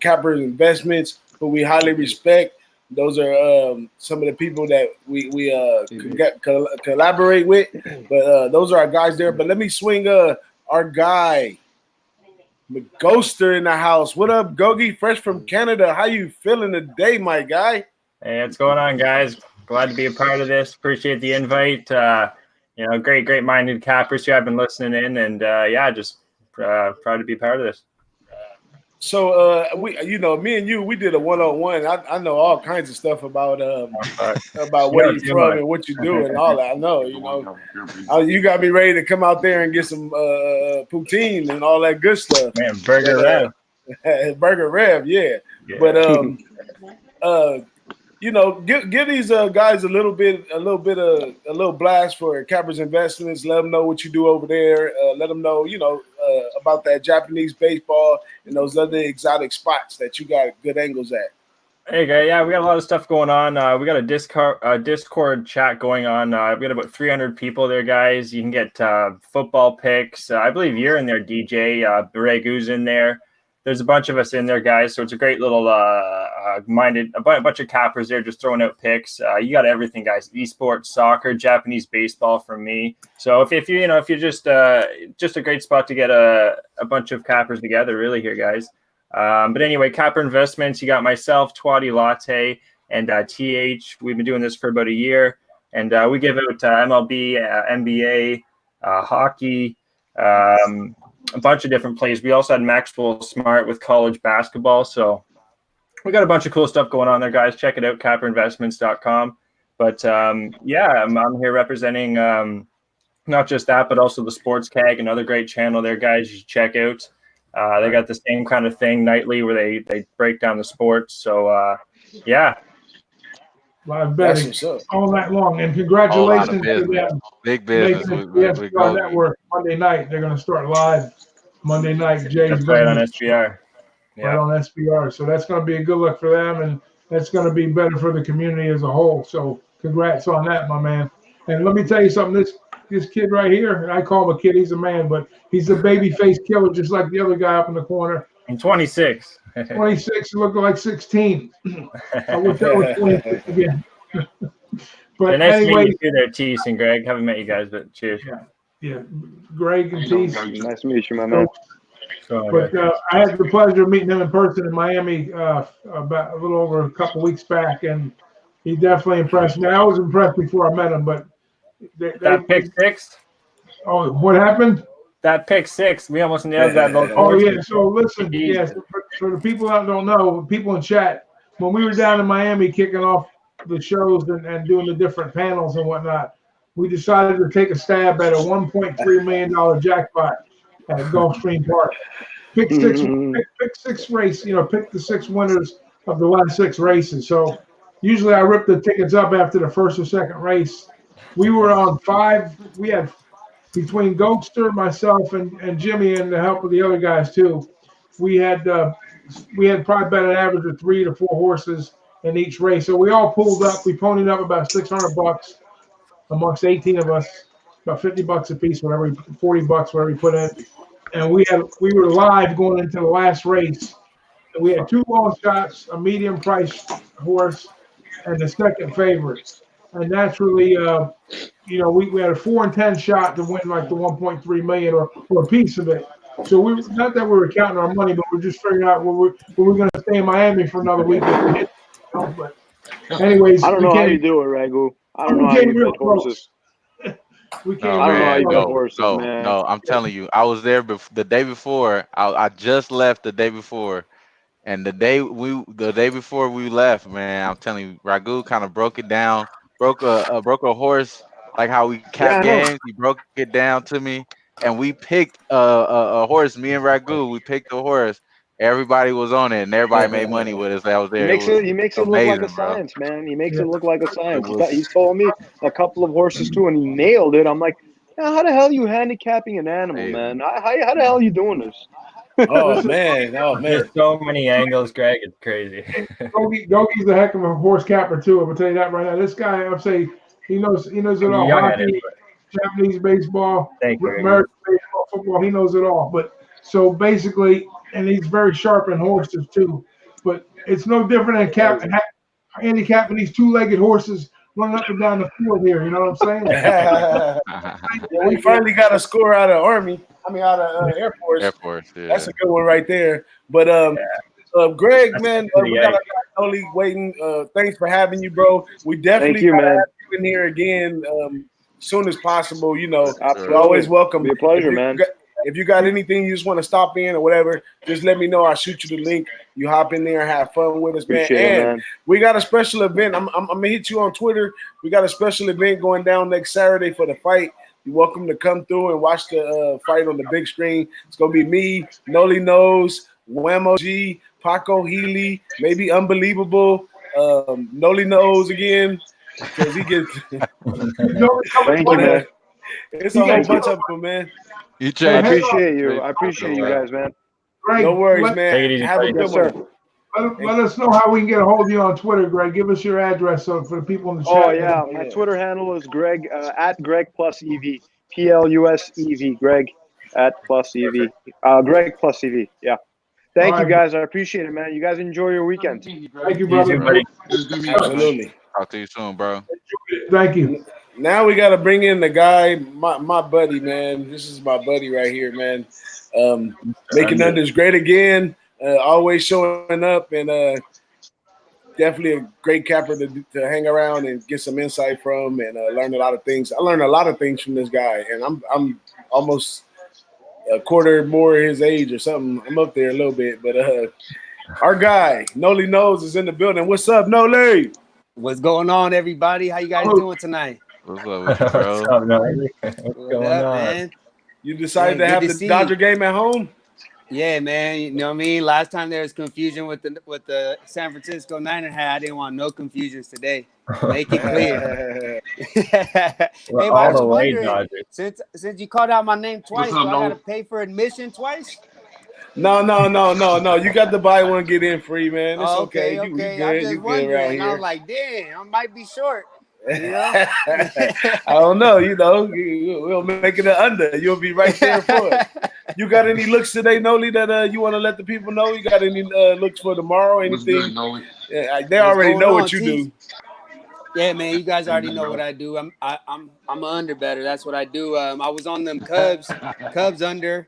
Capper Investments, who we highly respect. Those are some of the people that we collaborate with, but those are our guys there. But let me swing our guy, McGhoster, in the house. What up, Gogi? Fresh from Canada. How you feeling today, my guy? Hey, what's going on, guys? Glad to be a part of this. Appreciate the invite. Great-minded cappers here. I've been listening in, and just proud to be part of this. So me and you, we did a one-on-one. I know all kinds of stuff about where you're from and what you do and all that. I know, you got me ready to come out there and get some poutine and all that good stuff. Man, Burger Rev. Burger Rev, yeah. But give these guys a little blast for Cappers Investments. Let them know what you do over there. Let them know, about that Japanese baseball and those other exotic spots that you got good angles at. Hey, guys. Yeah, we got a lot of stuff going on. We got a Discord chat going on. We got about 300 people there, guys. You can get football picks. I believe you're in there, DJ. BigRagoo's in there. There's a bunch of us in there, guys. So it's a great little a bunch of cappers there just throwing out picks. You got everything, guys. Esports, soccer, Japanese baseball from me. So if you're just a great spot to get a bunch of cappers together, really here, guys. But anyway, Capper Investments, you got myself, Twatty Latte, and TH. We've been doing this for about a year. And we give out MLB, NBA, hockey, a bunch of different plays. We also had Maxwell Smart with college basketball. So we got a bunch of cool stuff going on there, guys. Check it out, capperinvestments.com. But I'm here representing not just that, but also the Sports Cag, another great channel there, guys. You should check out. They got the same kind of thing nightly where they break down the sports. So live betting all night long, and congratulations to them. Big business. SBR Network Monday night. They're going to start live Monday night. Jay's right on SBR. Yeah. Right on SBR. So that's going to be a good look for them, and that's going to be better for the community as a whole. So congrats on that, my man. And let me tell you something. This kid right here, and I call him a kid. He's a man, but he's a baby face killer, just like the other guy up in the corner. I'm 26. 26, looking like 16. I wish I was 26 again. But nice anyway, to meet you there, Tease and Greg. Haven't met you guys, but cheers. Yeah. Greg and Tease. Nice to meet you, my man. But I had the pleasure of meeting him in person in Miami about a little over a couple weeks back, and he definitely impressed me. I was impressed before I met him, but that pick six. Oh, what happened? That pick six, we almost nailed that. Oh yeah. So listen, for the people that don't know, people in chat, when we were down in Miami kicking off the shows and doing the different panels and whatnot, we decided to take a stab at a $1.3 million jackpot at Gulfstream Park. Pick six race. Pick the 6 winners of the last 6 races. So usually I rip the tickets up after the first or second race. We were on 5. We had between Gokster, myself, and Jimmy, and the help of the other guys too. We had probably bet an average of 3 to 4 horses in each race. So we all pulled up. We ponied up about $600 amongst 18 of us, about $50 a piece, whatever, $40, whatever we put in. And we were live going into the last race. And we had 2 long shots, a medium priced horse, and the second favorite. And naturally, we had a 4 and 10 shot to win like the 1.3 million or a piece of it. So we not that we were counting our money, but we're just figuring out were we going to stay in Miami for another week. But anyways, I don't know how you do it, Ragoo. I don't know how you bet horses. We can't. I don't know how you bet horses, man. No, I'm telling you, I was there the day before. I just left the day before. And the day before we left, man, I'm telling you, Ragoo kind of broke it down. Broke a horse, like how we cap games. He broke it down to me, and we picked a horse. Me and Ragoo, we picked a horse. Everybody was on it, and everybody made money with us. I was there. He makes it look like a science, man. He makes it look like a science. He told me a couple of horses too, and he nailed it. I'm like, how the hell are you handicapping an animal, man? How the hell are you doing this? Oh man! There's so many angles, Greg. It's crazy. Gogi's a heck of a horse capper too. I'm gonna tell you that right now. This guy, I'm saying, he knows it all. Hockey, Japanese baseball, American baseball, football. He knows it all. But so basically, and he's very sharp in horses too. But it's no different than handicapping these two-legged horses running up and down the field here. You know what I'm saying? Yeah, we finally got a score out of out of Air Force. Air Force, yeah. That's a good one right there. But Greg, man, we got a guy only waiting. Thanks for having you, bro. We definitely Thank you, man. have you in here again as soon as possible. You know, Absolutely. you're always welcome. Be a pleasure, man. If you got anything you just want to stop in or whatever, just let me know. I'll shoot you the link. You hop in there and have fun with us, man. Appreciate it, And man. we got a special event. I'm gonna hit you on Twitter. We got a special event going down next Saturday for the fight. You're welcome to come through and watch the fight on the big screen. It's gonna be me, Noli Nose, WHAM OG, Paco Healy, maybe Unbelievable, Noli Nose again, because he gets. Thank you, man. It's a whole bunch of them, man. I appreciate you. I appreciate you guys, man. Greg, No worries, man. Have a good one. Let us know how we can get a hold of you on Twitter, Greg. Give us your address so for the people in the chat. Oh yeah, my Twitter handle is Greg at Greg plus EV, PLUSEV, Greg at plus EV, Greg plus EV. Yeah. Thank you guys. I appreciate it, man. You guys enjoy your weekend. Thank you, brother. Absolutely. Talk to you soon, bro. Thank you. Now we got to bring in the guy, my buddy, man. This is my buddy right here, man. Making Unders great again. Always showing up, and definitely a great capper to hang around and get some insight from, and learn a lot of things. I learned a lot of things from this guy, and I'm almost a quarter more his age or something. I'm up there a little bit, but our guy Noli Nose is in the building. What's up, Noli? What's going on, everybody? How you guys doing tonight? What's up with you, bro? What's up, Noli? What's going on? Man? You decided to have the Dodger game at home? Yeah, man. You know what I mean? Last time there was confusion with the San Francisco Niner hat. I didn't want no confusions today. Make it clear. Hey, but I was wondering, since you called out my name twice, do I gotta pay for admission twice? No. You got to buy one, get in free, man. It's okay. You good. I'm just You good wondering. around here. I was like, damn, I might be short. You know? I don't know. We'll make it an under. You'll be right there for it. You got any looks today, Noli, that you want to let the people know? You got any looks for tomorrow? Anything? Good, Noli? Yeah, they already know what you do. Yeah, man, you guys already know what I do. I'm an under better. That's what I do. I was on them Cubs under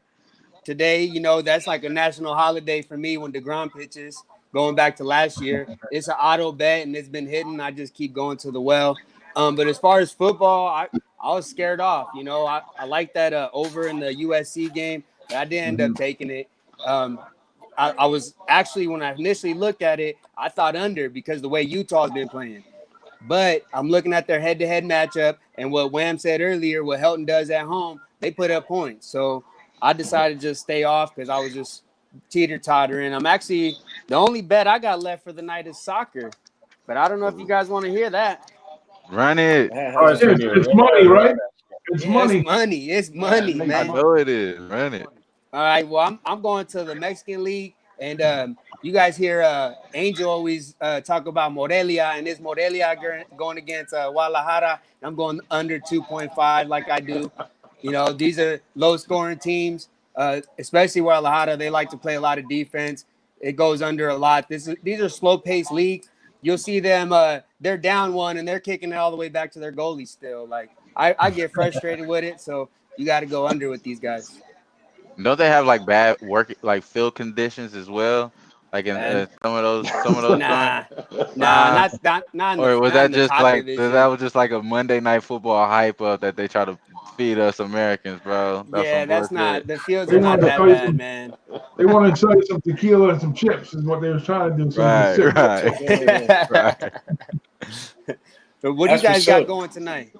today. You know, that's like a national holiday for me when DeGrom pitches. Going back to last year, it's an auto bet and it's been hitting. I just keep going to the well. But as far as football, I was scared off. You know, I like that over in the USC game, but I didn't end up taking it. I was actually, when I initially looked at it, I thought under because the way Utah's been playing. But I'm looking at their head-to-head matchup, and what Wham said earlier, what Helton does at home, they put up points. So I decided to just stay off because I was just teeter-tottering. I'm actually – the only bet I got left for the night is soccer. But I don't know if you guys want to hear that. Run it. It's money, right? It's money. It's money, man. I know it is. Run it. All right, well, I'm going to the Mexican League, and you guys hear Angel always talk about Morelia, and it's Morelia going against Guadalajara. I'm going under 2.5 like I do. You know, these are low-scoring teams, especially Guadalajara. They like to play a lot of defense. It goes under a lot. These are slow-paced leagues. You'll see them, they're down one, and they're kicking it all the way back to their goalie still. Like, I get frustrated with it, so you got to go under with these guys. Don't they have like bad like field conditions as well? Like in some of those. Nah, not. Or was that just like division. that was just like a Monday Night Football hype up that they try to feed us Americans, bro? That's not. The fields are not that bad, man. They want to sell you some tequila and some chips, is what they were trying to do. Right. So what do you guys got going tonight?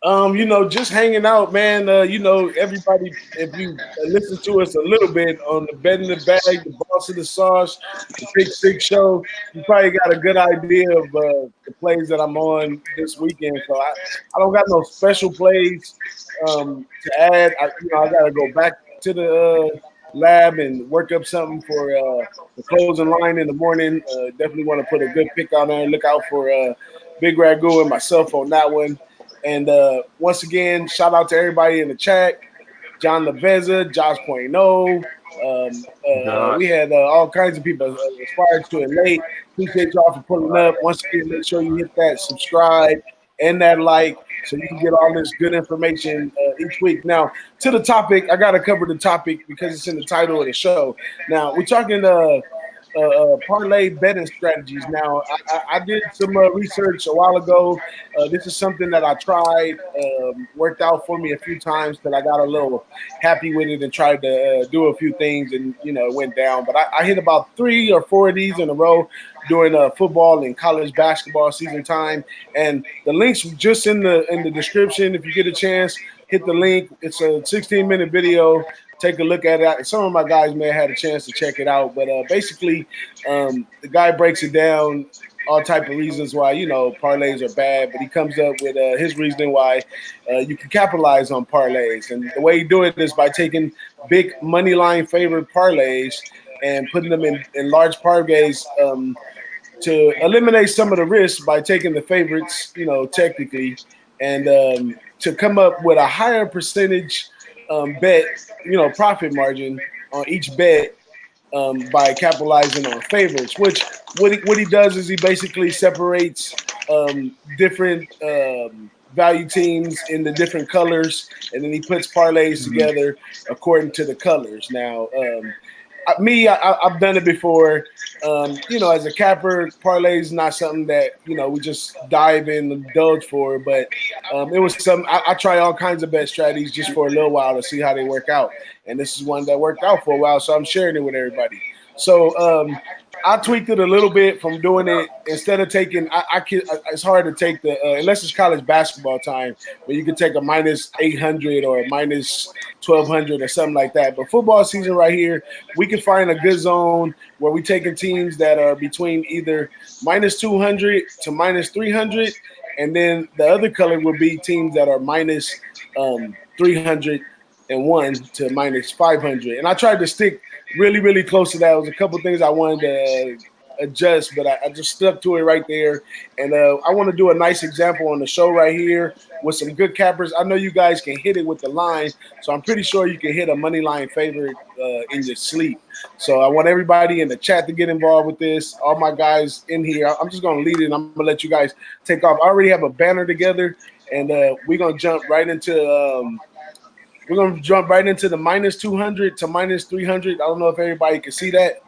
You know, just hanging out, man. You know, everybody, if you listen to us a little bit on the Bet in the Bag, the Boss of the Sauce, the Big Six Show, you probably got a good idea of the plays that I'm on this weekend. So I don't got no special plays to add. I got to go back to the lab and work up something for the closing line in the morning. Definitely want to put a good pick on there and look out for Big Ragoo and myself on that one. And once again, shout out to everybody in the chat. John Lavezza, Josh Point oh. We Gosh. had all kinds of people aspired to it late. Appreciate y'all for pulling up. Once again, make sure you hit that subscribe and that like so you can get all this good information each week. Now, to the topic, I got to cover the topic because it's in the title of the show. Now, we're talking parlay betting strategies. Now, I did some research a while ago. This is something that I tried, worked out for me a few times because I got a little happy with it and tried to do a few things, and it went down. But I hit about 3 or 4 of these in a row during football and college basketball season time. And the links just in the description. If you get a chance, hit the link. It's a 16-minute video. Take a look at it. Some of my guys may have had a chance to check it out, but basically, the guy breaks it down, all type of reasons why parlays are bad, but he comes up with his reasoning why you can capitalize on parlays, and the way you do it is by taking big money line favored parlays and putting them in large parlays to eliminate some of the risk by taking the favorites, technically, and to come up with a higher percentage bet, profit margin on each bet by capitalizing on favorites. Which what he does is he basically separates different value teams in the different colors, and then he puts parlays together according to the colors. Now, I've done it before. As a capper, parlay is not something that we just dive in and indulge for. But it was something I try all kinds of bet strategies just for a little while to see how they work out. And this is one that worked out for a while, so I'm sharing it with everybody. So I tweaked it a little bit from doing it instead of taking. It's hard to take the unless it's college basketball time, where you can take a minus 800 or a minus 1200 or something like that. But football season right here, we can find a good zone where we taking teams that are between either minus 200 to minus 300, and then the other color would be teams that are minus 301 to minus 500. And I tried to stick really, really close to that. It was a couple things I wanted to adjust, but I just stuck to it right there. And I want to do a nice example on the show right here with some good cappers. I know you guys can hit it with the line, so I'm pretty sure you can hit a money line favorite in your sleep. So I want everybody in the chat to get involved with this. All my guys in here, I'm just going to lead it. And I'm going to let you guys take off. I already have a banner together, and we're going to jump right into the minus 200 to minus 300. I don't know if everybody can see that.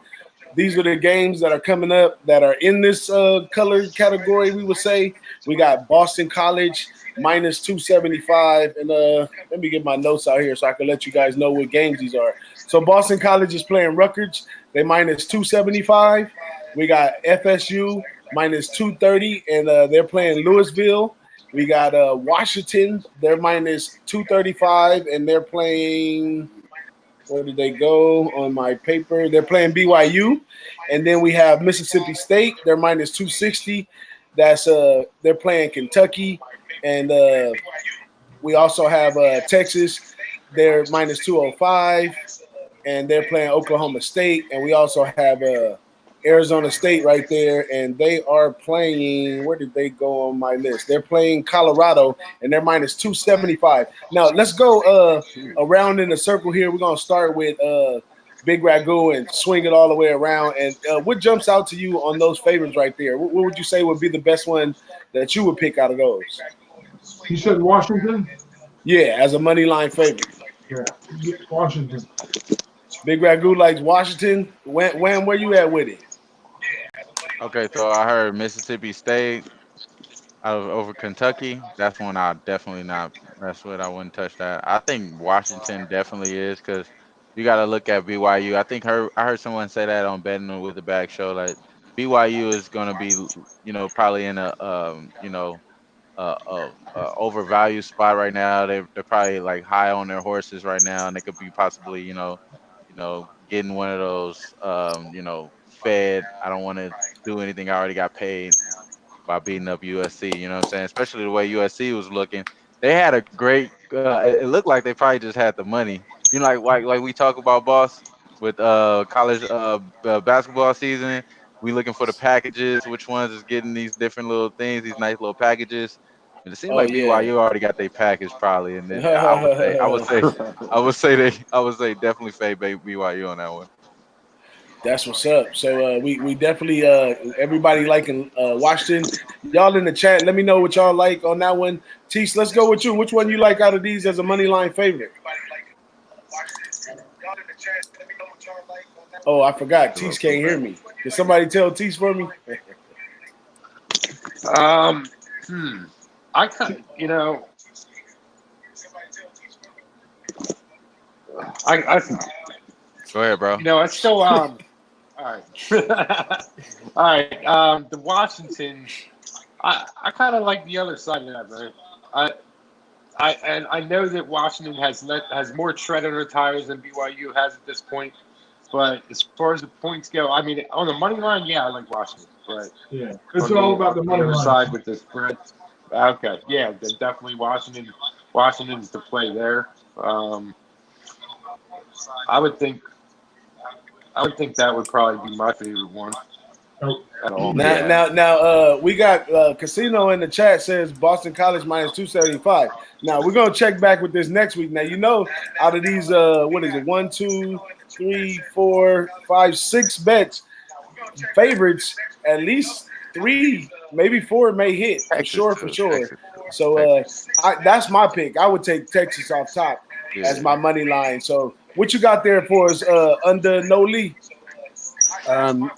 These are the games that are coming up that are in this color category, we would say. We got Boston College minus 275. And let me get my notes out here so I can let you guys know what games these are. So Boston College is playing Rutgers. They minus 275. We got FSU minus 230, and they're playing Louisville. We got Washington. They're minus 235, and they're playing – where did they go on my paper? They're playing BYU. And then we have Mississippi State. They're minus 260. That's they're playing Kentucky. And we also have Texas. They're minus 205. And they're playing Oklahoma State. And we also have Arizona State right there, and they are playing. Where did they go on my list? They're playing Colorado, and they're minus 275. Now let's go around in a circle here. We're gonna start with Big Ragoo and swing it all the way around. And what jumps out to you on those favorites right there? What would you say would be the best one that you would pick out of those? You said Washington? Yeah, as a money line favorite. Yeah, Washington. Big Ragoo likes Washington. Wham, where you at with it? Okay, so I heard Mississippi State over Kentucky. That's one I definitely not mess with. I wouldn't touch that. I think Washington definitely is because you got to look at BYU. I heard someone say that on Betting with the Bag show. Like BYU is going to be, probably in a, overvalued spot right now. They're probably like high on their horses right now, and they could be possibly, getting one of those, Fed. I don't want to do anything. I already got paid by beating up USC. You know what I'm saying? Especially the way USC was looking. They had a great. It looked like they probably just had the money. Like we talk about, boss, with college basketball season. We looking for the packages. Which ones is getting these different little things? These nice little packages. And it seems Oh like yeah. BYU already got their package probably, and then I would say definitely fade BYU on that one. That's what's up. So we definitely everybody liking Washington. Y'all in the chat, let me know what y'all like on that one. Tease, let's go with you. Which one you like out of these as a money line favorite? Oh, I forgot. Tease can't hear me. Did somebody tell Tease for me? I kind you know, I Go ahead, bro. you know, I still all right. All right. The Washington, I kind of like the other side of that, man. I know that Washington has more tread on their tires than BYU has at this point. But as far as the points go, I mean, on the money line, yeah, I like Washington. But Yeah, it's all about the money other line. side with the spread. Okay, yeah, then definitely Washington. Washington's the play there. I would think that would probably be my favorite one. At all. Now, we got Casino in the chat says Boston College minus 275. Now we're gonna check back with this next week. Now you know out of these what is it 1, 2, 3, 4, 5, 6 bets favorites, at least 3, maybe 4 may hit for sure. So that's my pick. I would take Texas off top as my money line. So what you got there for us under no Lee?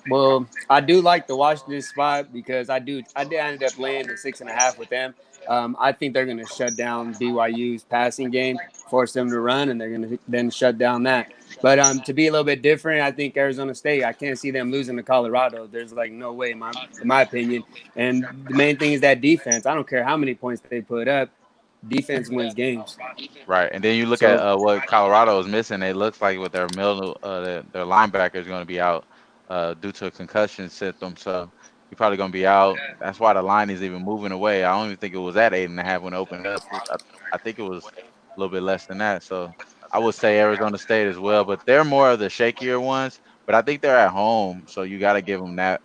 Well, I do like the Washington spot because I did end up laying the 6.5 with them. I think they're going to shut down BYU's passing game, force them to run, and they're going to then shut down that. But to be a little bit different, I think Arizona State, I can't see them losing to Colorado. There's like no way, in my opinion. And the main thing is that defense. I don't care how many points they put up. Defense wins games. Right, and then you look at what Colorado is missing. It looks like with their middle, their linebacker is going to be out due to a concussion symptom. So he's probably going to be out. That's why the line is even moving away. I don't even think it was at 8.5 when it opened up. I think it was a little bit less than that. So I would say Arizona State as well, but they're more of the shakier ones. But I think they're at home, so you got to give them that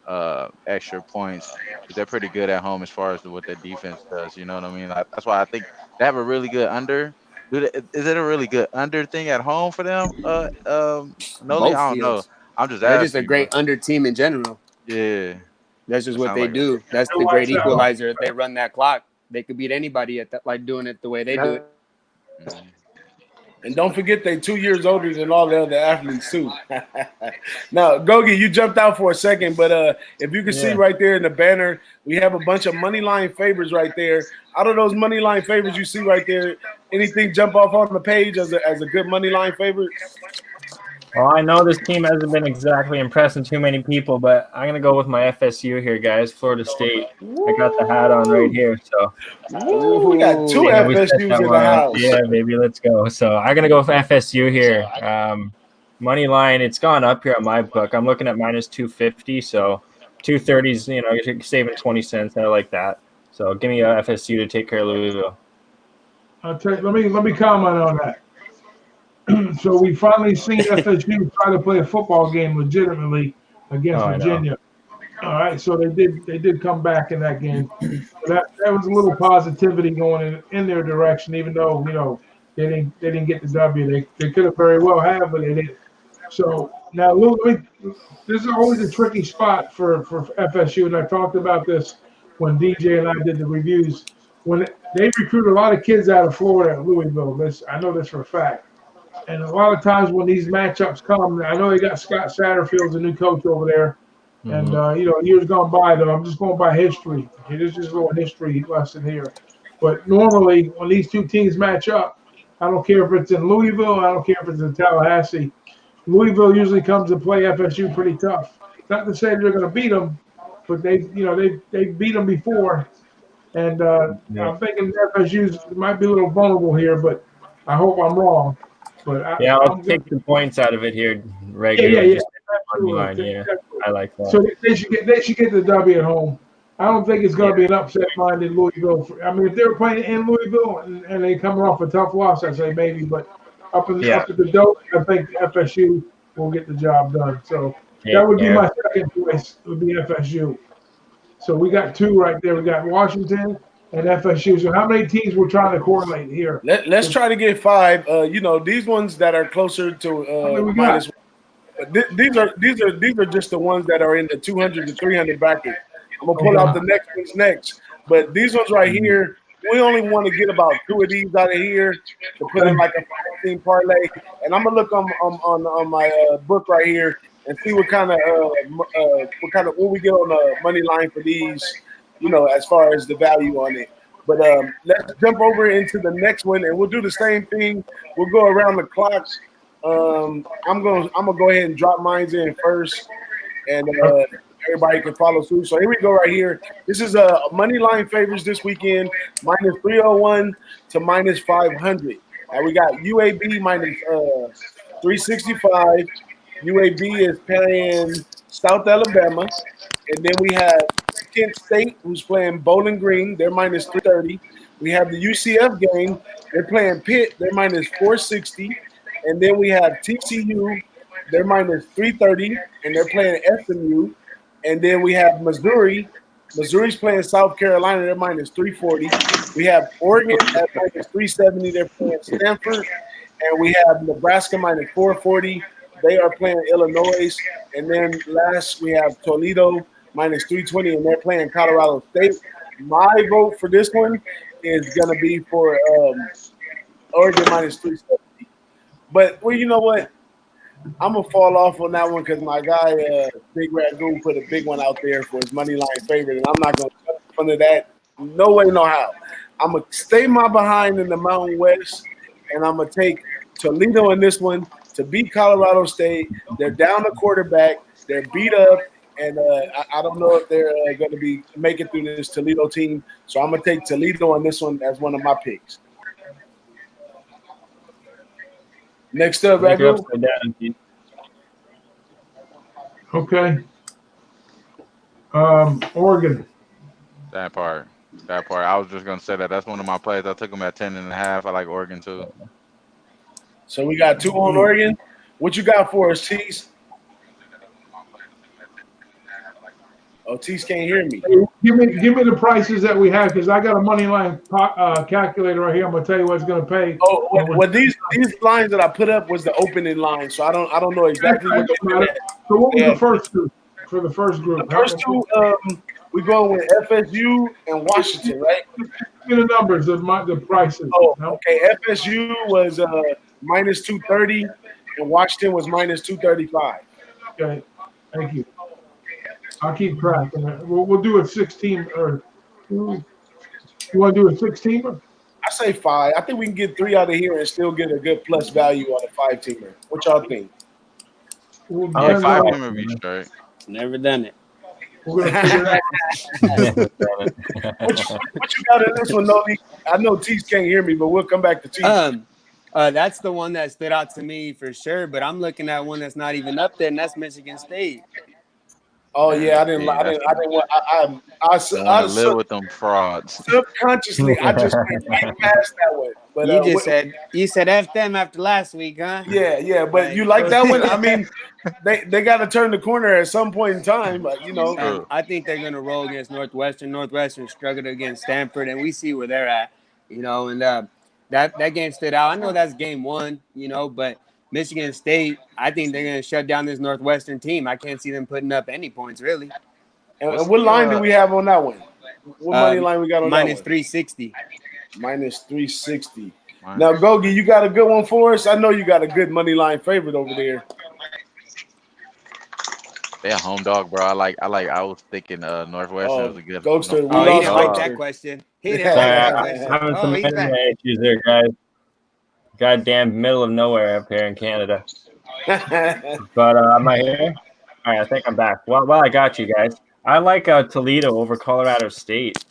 extra points. They're pretty good at home as far as what their defense does. You know what I mean? That's why I think they have a really good under. Is it a really good under thing at home for them? Noli, I don't know. I'm just They're just a asking you, bro. great under team in general. Yeah, That's just that what sounds they like do. That's the great equalizer. If they run that clock, they could beat anybody at that, like doing it the way they do it. And don't forget they 2 years older than all the other athletes too. Now, Gogi, you jumped out for a second, but if you can see right there in the banner, we have a bunch of money line favors right there. Out of those money line favors you see right there, anything jump off on the page as a good money line favorite? Well, I know this team hasn't been exactly impressing too many people, but I'm going to go with my FSU here, guys, Florida State. I got the hat on right here. So we got 2 FSUs in the house. Yeah, baby, let's go. So I'm going to go with FSU here. Money line, it's gone up here on my book. I'm looking at minus 250. So 230s, you're saving 20 cents. I like that. So give me a FSU to take care of Louisville. Let me comment on that. So we finally seen FSU try to play a football game legitimately against Virginia. All right, so they did come back in that game. That was a little positivity going in their direction, even though they didn't get the W. They could have very well have, but they didn't. So now this is always a tricky spot for FSU, and I talked about this when DJ and I did the reviews. When they recruit a lot of kids out of Florida at Louisville, I know this for a fact. And a lot of times when these matchups come, I know they got Scott Satterfield's a new coach over there. And, years gone by, though, I'm just going by history. There's just a little history lesson here. But normally, when these two teams match up, I don't care if it's in Louisville, I don't care if it's in Tallahassee, Louisville usually comes to play FSU pretty tough. Not to say they're going to beat them, but they beat them before. And I'm thinking FSU might be a little vulnerable here, but I hope I'm wrong. But I'll take the points out of it here, regular. Yeah. I like that. So they should get the W at home. I don't think it's going to be an upset mind in Louisville. If they were playing in Louisville and they coming off a tough loss, I'd say maybe. But up at the Dome, I think FSU will get the job done. So that would be my second choice. Would be FSU. So we got 2 right there. We got Washington and FSU. So how many teams we're trying to correlate here? Let's try to get 5. These ones that are closer to minus. But these are just the ones that are in the 200 to 300 bracket. I'm gonna pull out the next ones next. But these ones right here, we only want to get about 2 of these out of here to put in like a 15 parlay. And I'm gonna look on my book right here and see what kind of what we get on the money line for these. As far as the value on it. But let's jump over into the next one, and we'll do the same thing. We'll go around the clock. I'm gonna go ahead and drop mine in first, and everybody can follow suit. So here we go right here. This is a money line favors this weekend, minus 301 to minus 500. Now we got UAB minus 365. UAB is playing South Alabama, and then we have Kent State, who's playing Bowling Green. They're minus 330. We have the UCF game. They're playing Pitt. They're minus 460. And then we have TCU. They're minus 330, and they're playing SMU. And then we have Missouri. Missouri's playing South Carolina. They're minus 340. We have Oregon at minus 370. They're playing Stanford. And we have Nebraska minus 440. They are playing Illinois. And then last, we have Toledo minus 320, and they're playing Colorado State. My vote for this one is going to be for Oregon minus 370. But, well, you know what? I'm going to fall off on that one because my guy, BigRagoo, put a big one out there for his money line favorite, and I'm not going to jump in front of that. No way, no how. I'm going to stay my behind in the Mountain West, and I'm going to take Toledo in this one to beat Colorado State. They're down the quarterback. They're beat up, and I don't know if they're going to be making through this Toledo team. So I'm going to take Toledo on this one as one of my picks. Next up, Ragoo. Okay. Oregon. That part. I was just gonna say that. That's one of my plays. I took them at 10.5. I like Oregon too. So we got 2 on Oregon. What you got for us, Tease? Oh, Tease can't hear me. Give me the prices that we have because I got a money line calculator right here. I'm gonna tell you what it's gonna pay. Oh, well, these lines that I put up was the opening line, so I don't know exactly what they did. So what was the first group for the first group? The first 2, we going with FSU and Washington, right? Give me the numbers of the prices. Oh, okay. FSU was minus 230, and Washington was minus 235. Okay, thank you. I'll keep track. We'll do a 16 or you want to do a 16er? I say 5. I think we can get 3 out of here and still get a good plus value on a 5-teamer. What y'all think? Yeah, 5-teamer be straight. Never done it. We're gonna figure it out. What you got in this one, Novi? I know Tease can't hear me, but we'll come back to Tease. That's the one that stood out to me for sure. But I'm looking at one that's not even up there, and that's Michigan State. Oh yeah, I didn't want. I live with them frauds. Subconsciously, I just went right past that one. But you said F them after last week, huh? Yeah. But you like that one? I mean, they got to turn the corner at some point in time. But I think they're gonna roll against Northwestern. Northwestern struggled against Stanford, and we see where they're at. And that game stood out. I know that's game 1, but Michigan State, I think they're going to shut down this Northwestern team. I can't see them putting up any points, really. And what line do we have on that one? What money line we got on that one? Minus 360. Minus 360. Now, Gogi, you got a good one for us? I know you got a good money line favorite over there. They're a home dog, bro. I was thinking Northwestern was a good. Ghoster, he didn't like that question. He didn't like that question. Having some internet issues there, guys. Goddamn middle of nowhere up here in Canada. But am I here? All right, I think I'm back. Well, I got you guys. I like Toledo over Colorado State.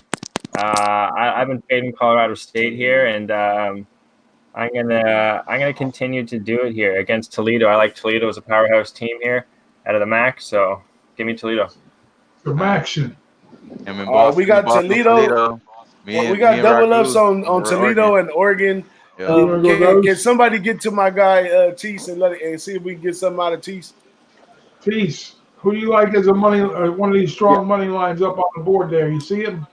I've been fading Colorado State here, and I'm gonna continue to do it here against Toledo. I like Toledo as a powerhouse team here out of the MAC, so give me Toledo. Some action. We got Toledo. We got double ups on Toledo and Oregon. Can somebody get to my guy Tease and see if we can get something out of Tease? Tease, who do you like as a money or one of these strong money lines up on the board there? You see him?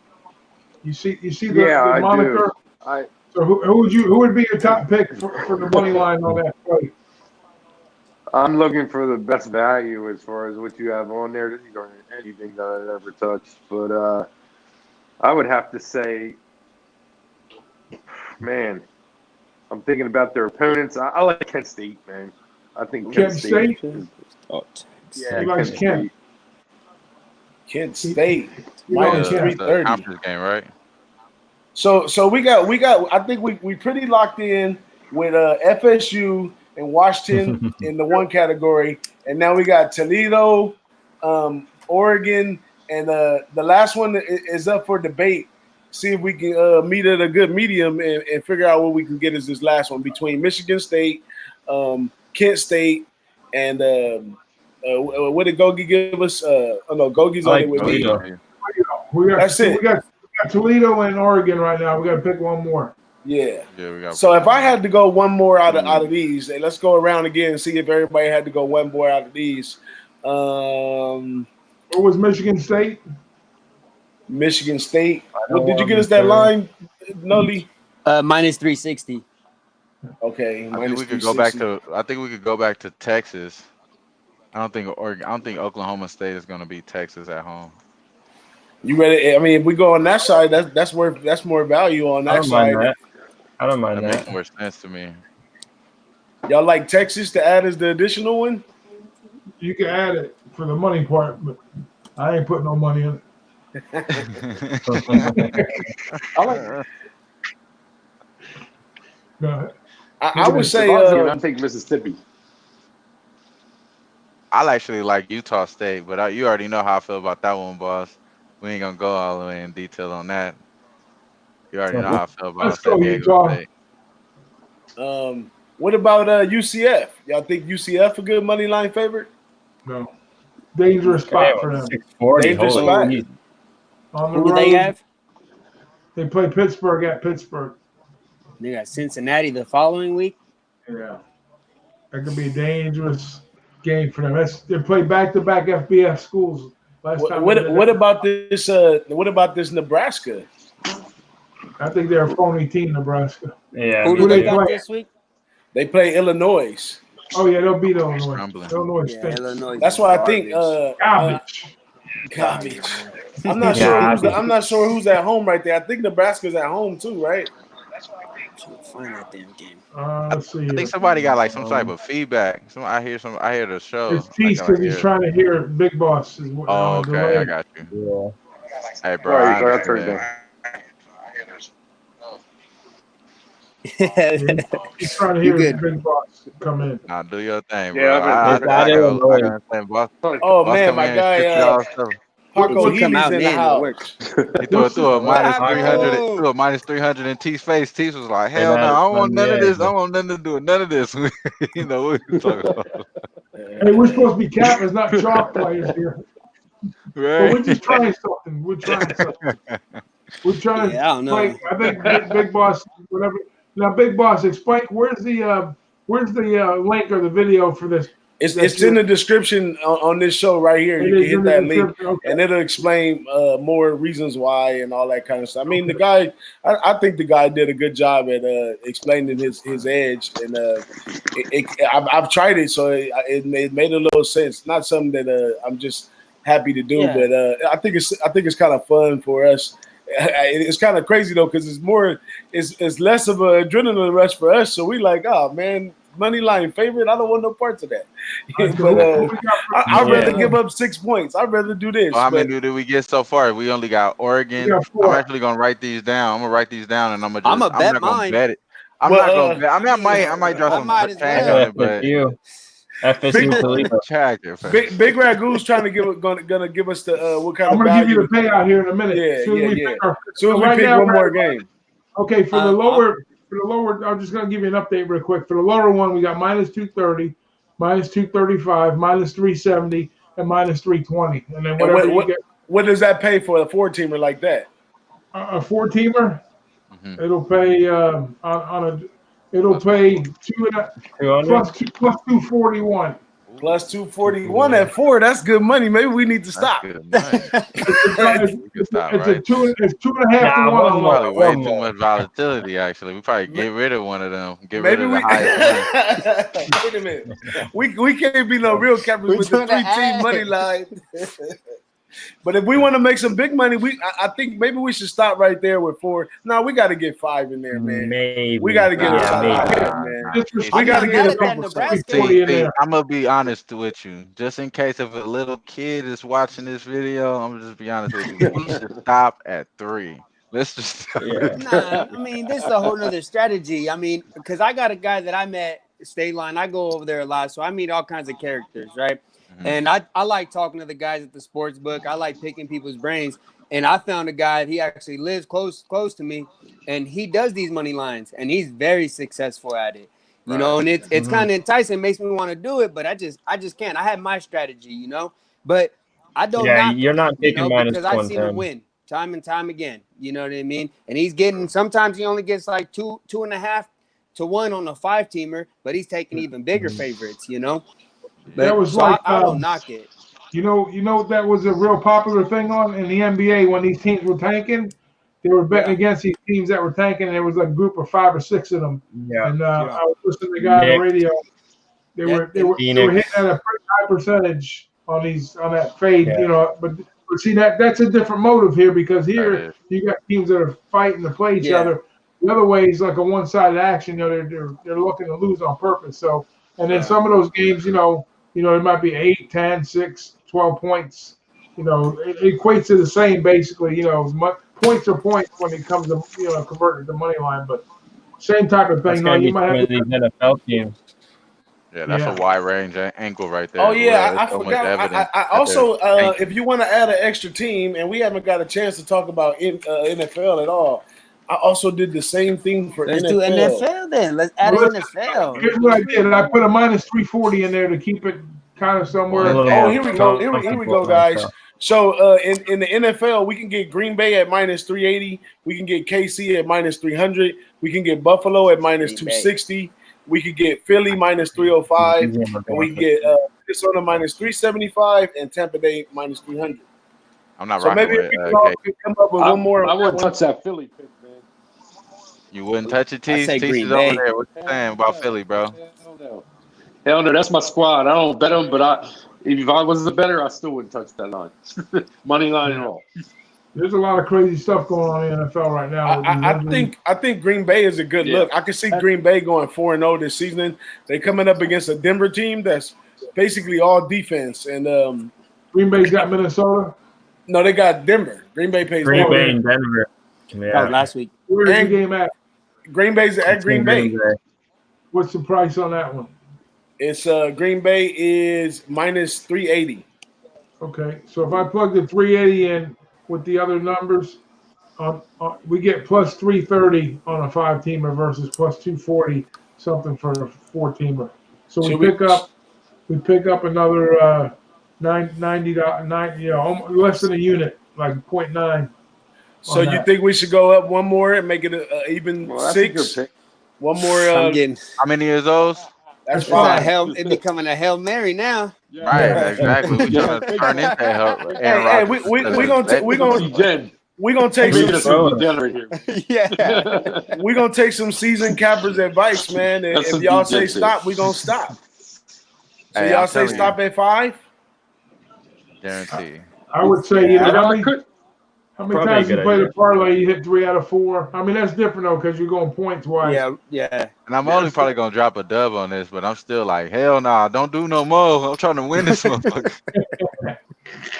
You see Yeah, the I moniker. do. So who would be your top pick for the money line on that play? I'm looking for the best value as far as what you have on there. This is going to anything that I've ever touched, but I would have to say, man, I'm thinking about their opponents. I like Kent State, man. I think Kent State. Yeah, He likes Kent Kent. State. Kent State You know, minus yeah. The 330. conference game, right? So we got. I think we pretty locked in with FSU and Washington in the one category, and now we got Toledo, Oregon, and the last one is up for debate. See if we can meet at a good medium and figure out what we can get as this last one between Michigan State, Kent State, and what did Gogi give us? Oh no, Gogi's on it with me. That's it. We got Toledo and Oregon right now. We got to pick one more. Yeah. We got. So if I had to go one more out of these, and let's go around again and see if everybody had to go one more out of these. What was Michigan State? Michigan State. What did you get us that line, Noli? Minus 360. Okay. I think we could go back to. I think we could go back to Texas. I don't think Oklahoma State is going to beat Texas at home. You ready? I mean, if we go on that side, that's more value on that side. I don't mind That that. makes more sense to me. Y'all like Texas to add as the additional one? You can add it for the money part, but I ain't putting no money in it. I like. Go ahead. I would say I'll take Mississippi. I actually like Utah State, but you already know how I feel about that one, boss. We ain't gonna go all the way in detail on that. You already know how I feel about Let's go, San Diego Utah. State. what about UCF? Y'all think UCF a good money line favorite? No. Dangerous spot for them. 640. Dangerous Holy spot. geez. On the Who do road, they have? They play Pittsburgh at Pittsburgh. They got Cincinnati the following week. Yeah. That could be a dangerous game for them. They play back-to-back FBS schools. What about this? What about this Nebraska? I think they're a phony team, Nebraska. Yeah. Who do Who they they got play? this week? They play Illinois. Oh yeah, they'll beat Illinois. Scrambling. Illinois Yeah, State. Illinois. That's why I think Garbage. I'm not sure. I'm not sure who's at home right there. I think Nebraska's at home too, right? Find that damn game. Let's see. I think somebody got like some type of feedback. I hear the show. It's Tease because he's trying to hear Big Boss. Oh, okay, I got you. Hey, bro. Right, I that's understand. He's trying to hear Big Boss come in. Nah, do your thing, bro. Yeah, I understand, boss. Oh man, my guy Paco He come Healy's out in the and house. He threw a minus 300. Threw a minus 300 in T's face. T's was like, "Hell no, I don't want none of this. I don't want nothing to do with none of this." You know what you talking about? Hey, we're supposed to be cappers, not chalk players here. Right. But we're just trying something. We're trying Yeah, I don't know. Play, I think Big Boss, whatever. Now, Big Boss, explain where's the link or the video for this? It's in the description on this show right here. You can hit that link, and it'll explain more reasons why and all that kind of stuff. I mean, the guy, I think the guy did a good job at explaining his edge, and I've tried it, so it made a little sense. Not something that I'm just happy to do, but I think it's kind of fun for us. It's kind of crazy though, because it's less of an adrenaline rush for us. So we like, oh man, money line favorite. I don't want no parts of that. But I'd rather give up 6 points. I'd rather do this. Well, how many did we get so far? We only got Oregon. I'm actually gonna write these down. I'm gonna write these down, and I'm not gonna bet it. I'm not gonna bet. I mean, I might draw some change on it, but FSU Big Ragoo's trying to gonna give us the what kind I'm of gonna value. give you the payout here in a minute. Yeah. Soon as we pick one more game. Okay, for the lower, I'm just gonna give you an update real quick. For the lower one, we got minus 230, minus 235, minus 370, and minus 320. And then whatever you get. What does that pay for a 4-teamer like that? A 4-teamer, it'll pay it'll pay plus 241. Plus 241 at 4. That's good money. Maybe we need to stop. Good money. It's 2.5 to 1. Probably way too much volatility. Actually, we probably get rid of one of them. Get rid of the highest one. Wait a minute. We can't be no real cappers with the 3-team money line. But if we want to make some big money, I think maybe we should stop right there with 4. No, we got to get 5 in there, man. Maybe we got to get a top 5, man. We got to get a couple. I'm gonna be honest with you, just in case if a little kid is watching this video, I'm gonna just be honest with you. We should stop at 3. Let's just. Nah, I mean, this is a whole nother strategy. I mean, because I got a guy that I met State Line. I go over there a lot, so I meet all kinds of characters, right? And I like talking to the guys at the sports book. I like picking people's brains. And I found a guy, he actually lives close to me, and he does these money lines, and he's very successful at it. You know, and it's kind of enticing, makes me want to do it, but I just can't. I have my strategy, you know, but I don't. Yeah, you're not taking minus because I've seen him win time and time again. You know what I mean? And he's getting, sometimes he only gets like 2.5 to 1 on a 5-teamer, but he's taking even bigger favorites, you know. But that was like I don't knock it. You know that was a real popular thing in the NBA when these teams were tanking. They were betting against these teams that were tanking, and there was a group of 5 or 6 of them. Yeah. And I was listening to the guy on the radio. They were hitting at a pretty high percentage on that fade, you know. But see that's a different motive here, because here you got teams that are fighting to play each other. The other way is like a one-sided action. You know, they're looking to lose on purpose. So, and then some of those games, you know, it might be 8, 10, 6, 12 points. You know, it equates to the same basically. You know, points are points when it comes to, you know, converting the money line, but same type of thing. You might have these NFL teams. Yeah, that's a wide range angle right there. Oh yeah, I forgot. I also, if you want to add an extra team, and we haven't got a chance to talk about NFL at all, I also did the same thing for Let's NFL. do NFL then. Let's add NFL. Here's what I did. I put a minus 340 in there to keep it kind of somewhere. Oh, here we go. Here we go, guys. So in the NFL, we can get Green Bay at minus 380. We can get KC at minus 300. We can get Buffalo at minus 260. We could get Philly minus 305. And we can get Minnesota minus 375 and Tampa Bay minus 300. I'm not so rocking maybe with we can come up with one more. I wouldn't touch that Philly pick, man. You wouldn't touch it, Tease? say Tease Green is over Bay. there. What you saying about Philly, bro? Hell no, that's my squad. I don't bet them, but if I was the better, I still wouldn't touch that line. Money line and all. There's a lot of crazy stuff going on in the NFL right now. I think Green Bay is a good look. I can see Green Bay going 4-0 this season. They're coming up against a Denver team that's basically all defense. And Green Bay's got Minnesota. No, they got Denver. Green Bay plays Green Bay and Denver. Yeah, last week. Where's the game at? Green Bay's at Green Bay. What's the price on that one? It's Green Bay is minus 380. Okay, so if I plug the 380 in with the other numbers, we get plus 330 on a 5-teamer versus plus 240 something for a 4-teamer. So we pick up another 90, you know, less than a unit, like 0.9. So you think we should go up one more and make it a even 6? One more. How many of those? That's fine. It's becoming a Hail Mary now. Right, exactly. We're trying to turn into Hail. Hey, we're gonna take some. Yeah, we're gonna take some seasoned cappers' advice, man. And if y'all say stop, we're gonna stop. So y'all say stop at 5? Guarantee. I would say how many times you play the parlay, you hit 3 out of 4. I mean, that's different though, because you're going points wise. Yeah. And I'm only probably gonna drop a dub on this, but I'm still like, hell nah, don't do no more. I'm trying to win this motherfucker.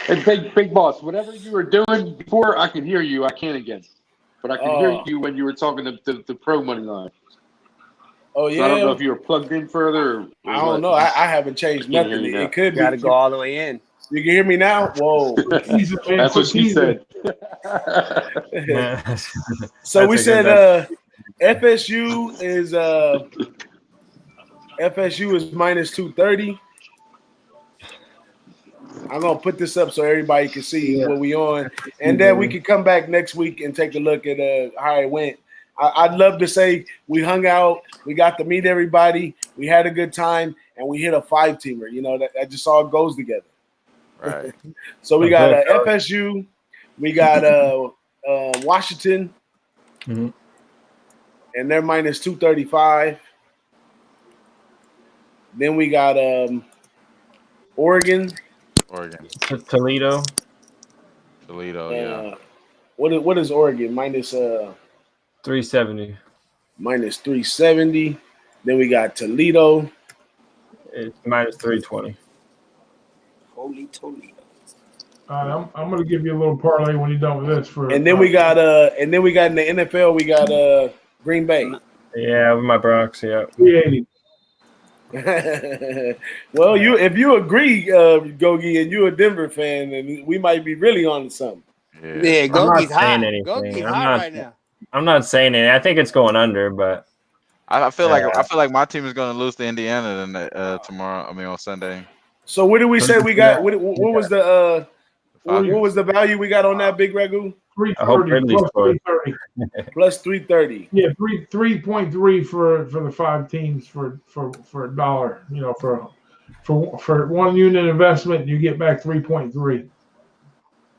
And big boss, whatever you were doing before, I can hear you. I can't again, but I can hear you when you were talking to the pro money line. Oh yeah. So I don't know if you were plugged in further. Or I don't know. I haven't changed nothing. It could be. Got to go all the way in. You can hear me now? Whoa. That's what she said. So we said FSU is minus 230. I'm gonna put this up so everybody can see what we on, and then we can come back next week and take a look at how it went. I'd love to say we hung out, we got to meet everybody, we had a good time, and we hit a 5-teamer. You know, that just all goes together. Right. So we got FSU, we got Washington, Mhm. and they're minus 235. Then we got Oregon. Toledo. Yeah. What is Oregon? Minus 370. minus 370. Then we got Toledo. It's minus 320. Holy Toledo. I'm going to give you a little parlay when you're done with this. And then we got in the NFL we got Green Bay. Yeah, with my Bronx. Yeah. 380. Well, if you agree, Gogi, and you're a Denver fan, then we might be really on to something. Yeah, Gogi's hot. Gogi's hot right now. I'm not saying anything. I think it's going under, but I feel like my team is going to lose to Indiana tomorrow. I mean on Sunday. So what did we say we got? What was the what was the value we got on that Big Ragoo? 330 plus 330. Plus 330. Yeah, 3.3 for the 5 teams for $1. You know, for 1 unit investment, you get back 3.3.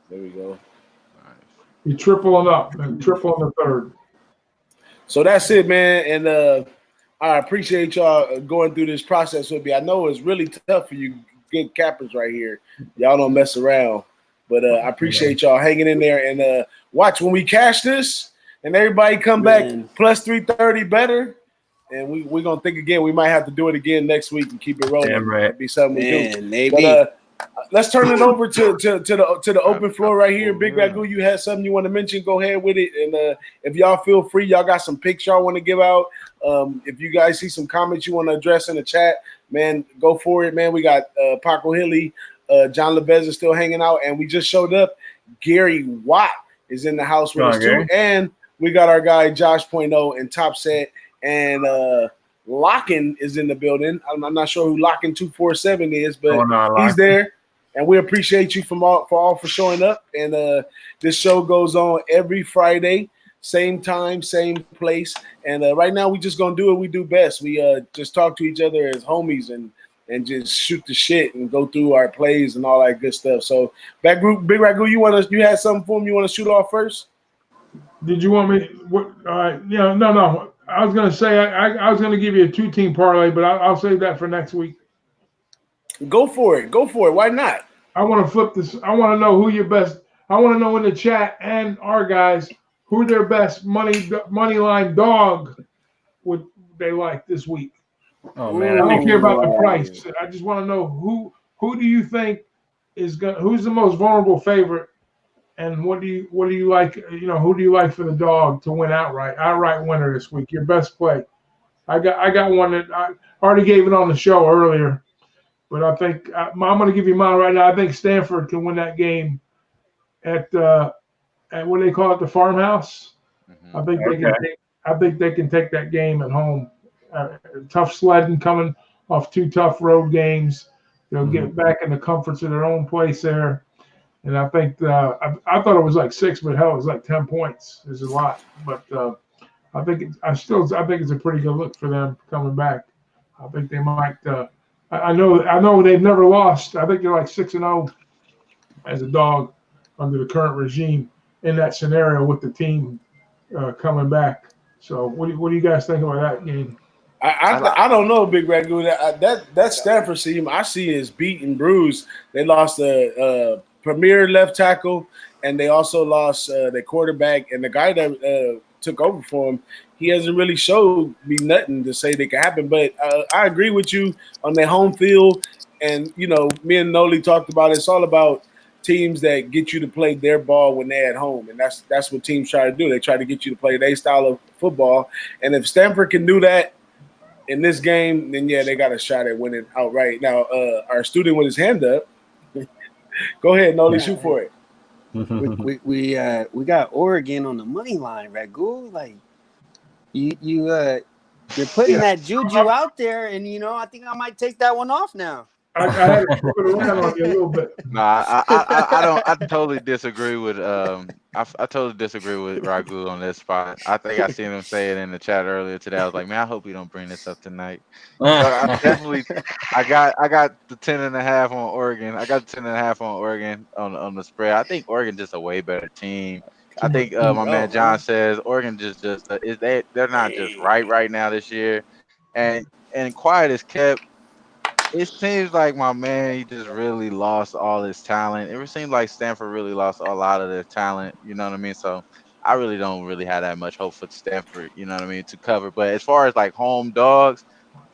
There we go. You tripling up and tripling the third. So that's it, man. And I appreciate y'all going through this process with me. I know it's really tough for you good cappers right here. Y'all don't mess around. But I appreciate y'all hanging in there and watch when we cash this and everybody come back plus 330 better. And we're gonna think again. We might have to do it again next week and keep it rolling. Damn right. It'd be something we do. Maybe. But, let's turn it over to the open floor right here. Big Ragoo, you had something you want to mention? Go ahead with it. And if y'all feel free, y'all got some picks y'all want to give out. If you guys see some comments you want to address in the chat, man, go for it, man. We got Paco Hilly. John Levez is still hanging out, and we just showed up. Gary Watt is in the house with us too, and we got our guy Josh Point and Top Set, and Lockin is in the building. I'm not sure who Lockin 247 is, but he's there, and we appreciate you for showing up. And this show goes on every Friday, same time, same place. And right now, we just gonna do what we do best. We just talk to each other as homies and just shoot the shit and go through our plays and all that good stuff. So, Big Ragoo, you had something for him you want to shoot off first? Did you want me? What? Yeah, no. I was gonna say I was gonna give you a 2-team parlay, but I'll save that for next week. Go for it. Why not? I want to flip this. I want to know who your best. I want to know in the chat and our guys who their best money line dog would they like this week. Oh man, I don't care about the price. I just want to know who do you think who's the most vulnerable favorite, and what do you like? You know, who do you like for the dog to win outright winner this week? Your best play. I got one that I already gave it on the show earlier, but I think I'm going to give you mine right now. I think Stanford can win that game at what do they call it, the farmhouse. Mm-hmm. I think they can take that game at home. Tough sledding coming off 2 tough road games. They'll get back in the comforts of their own place there. And I think I thought it was like 6, but hell, it was like 10 points. It's a lot. But I think it's a pretty good look for them coming back. I think they might. I know they've never lost. I think they're like 6-0 as a dog under the current regime in that scenario with the team coming back. So what do you guys think about that game? I don't know, Big Ragoo. That Stanford team I see is beat and bruised. They lost a premier left tackle, and they also lost their quarterback. And the guy that took over for him, he hasn't really showed me nothing to say that can happen. But I agree with you on their home field. And, you know, me and Noli talked about it. It's all about teams that get you to play their ball when they're at home. And that's what teams try to do. They try to get you to play their style of football. And if Stanford can do that in this game, then, yeah, they got a shot at winning outright. Now, our student with his hand up, go ahead, Noli, shoot for it. We got Oregon on the money line, Ragoo. Like you're putting that juju out there, and I think I might take that one off now. I had to put it around on you a little bit. No, I don't. I totally disagree with I totally disagree with Ragoo on this spot. I think I seen him say it in the chat earlier today. I was like, man, I hope you don't bring this up tonight. So I definitely, I got the 10.5 on Oregon. I got the 10.5 on Oregon on the spread. I think Oregon just a way better team. I think my man John says Oregon just they're not just right now this year, and quiet as kept. It seems like my man, he just really lost all his talent. It seems like Stanford really lost a lot of their talent. You know what I mean? So I really don't really have that much hope for Stanford. You know what I mean, to cover. But as far as like home dogs,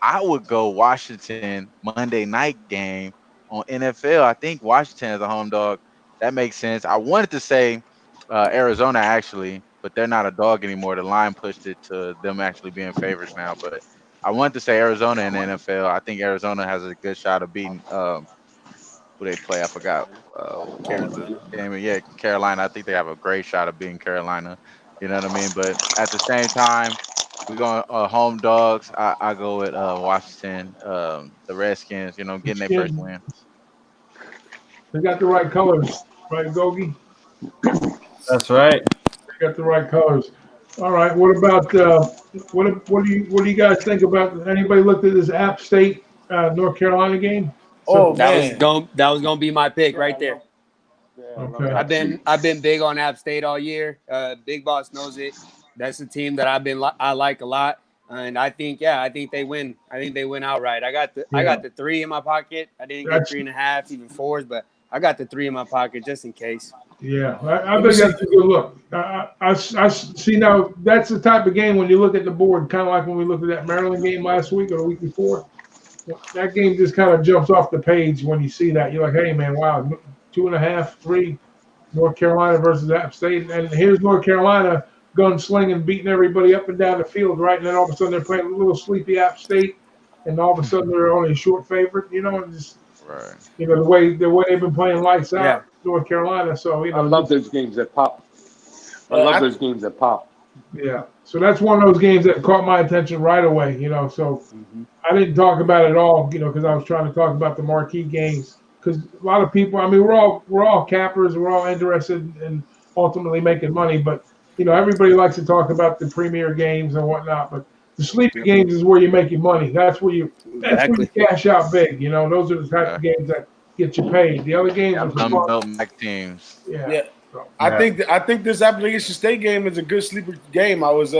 I would go Washington Monday night game on NFL. I think Washington is a home dog. That makes sense. I wanted to say Arizona actually, but they're not a dog anymore. The line pushed it to them actually being favorites now. But I wanted to say Arizona in the NFL. I think Arizona has a good shot of beating who they play. I forgot what was the Carolina. game. Yeah, Carolina. I think they have a great shot of beating Carolina. You know what I mean? But at the same time, we're going home dogs. I go with Washington, the Redskins. You know, getting their first win. They got the right colors, right, Gogi? That's right. They got the right colors. All right. What about what do you guys think about? Anybody looked at this App State North Carolina game? Oh That was man, gonna be my pick right there. Okay. I've been big on App State all year. Big Boss knows it. That's a team that I like a lot, and I think they win. I think they win outright. I got the 3 in my pocket. I didn't get 3.5, even 4s, but I got the 3 in my pocket just in case. Yeah, I think that's a good look. I see now. That's the type of game when you look at the board, kind of like when we looked at that Maryland game last week or the week before. That game just kind of jumps off the page when you see that. You're like, hey man, wow, 2.5, 3, North Carolina versus App State, and here's North Carolina gunslinging, beating everybody up and down the field, right? And then all of a sudden they're playing a little sleepy App State, and all of a sudden they're only a short favorite. You know, and just Right. you know the way they've been playing lights out, North Carolina. So you know, I love those games that pop. I love those games that pop. Yeah, so that's one of those games that caught my attention right away. You know, so I didn't talk about it at all. You know, because I was trying to talk about the marquee games. Because a lot of people, I mean, we're all cappers. We're all interested in ultimately making money. But you know, everybody likes to talk about the premier games and whatnot. But the sleepy games is where you're making money. That's where you cash out big. You know, those are the type of games that get you paid. The other games are for fun. Mac teams. Yeah. I think this Appalachian State game is a good sleeper game. I was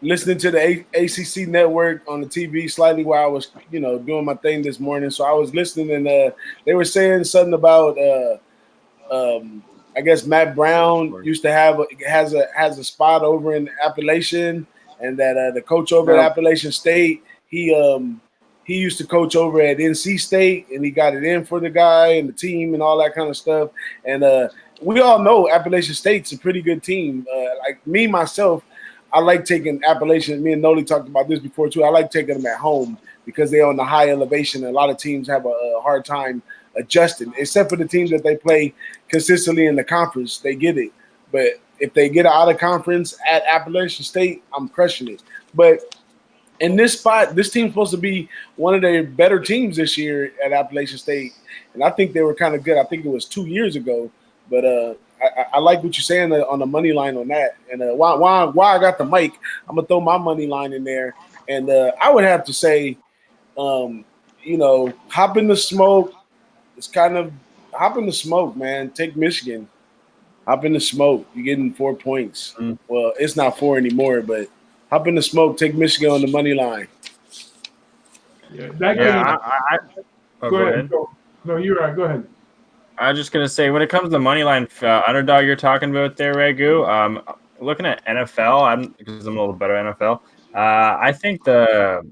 listening to the ACC network on the TV slightly while I was, you know, doing my thing this morning. So I was listening, and they were saying something about I guess Matt Brown used to has a spot over in Appalachian, and that the coach over at Appalachian State, he used to coach over at NC State, and he got it in for the guy and the team and all that kind of stuff. And we all know Appalachian State's a pretty good team. Like me, myself, I like taking Appalachian. Me and Noli talked about this before too. I like taking them at home because they're on the high elevation. And a lot of teams have a hard time adjusting, except for the teams that they play consistently in the conference. They get it. But if they get out of conference at Appalachian State, I'm crushing it. But in this spot, this team's supposed to be one of their better teams this year at Appalachian State. And I think they were kind of good. I think it was 2 years ago. But I like what you're saying on the money line on that. And while I got the mic, I'm gonna throw my money line in there. And I would have to say, you know, hop in the smoke. It's kind of hop in the smoke, man. Take Michigan. Hop in the smoke. You're getting 4 points. Well, it's not 4 anymore, but hop in the smoke. Take Michigan on the money line. Go ahead. No, you're right. Go ahead. I was just gonna say, when it comes to the money line underdog you're talking about there, Ragoo, looking at NFL, because I'm a little better at NFL. I think the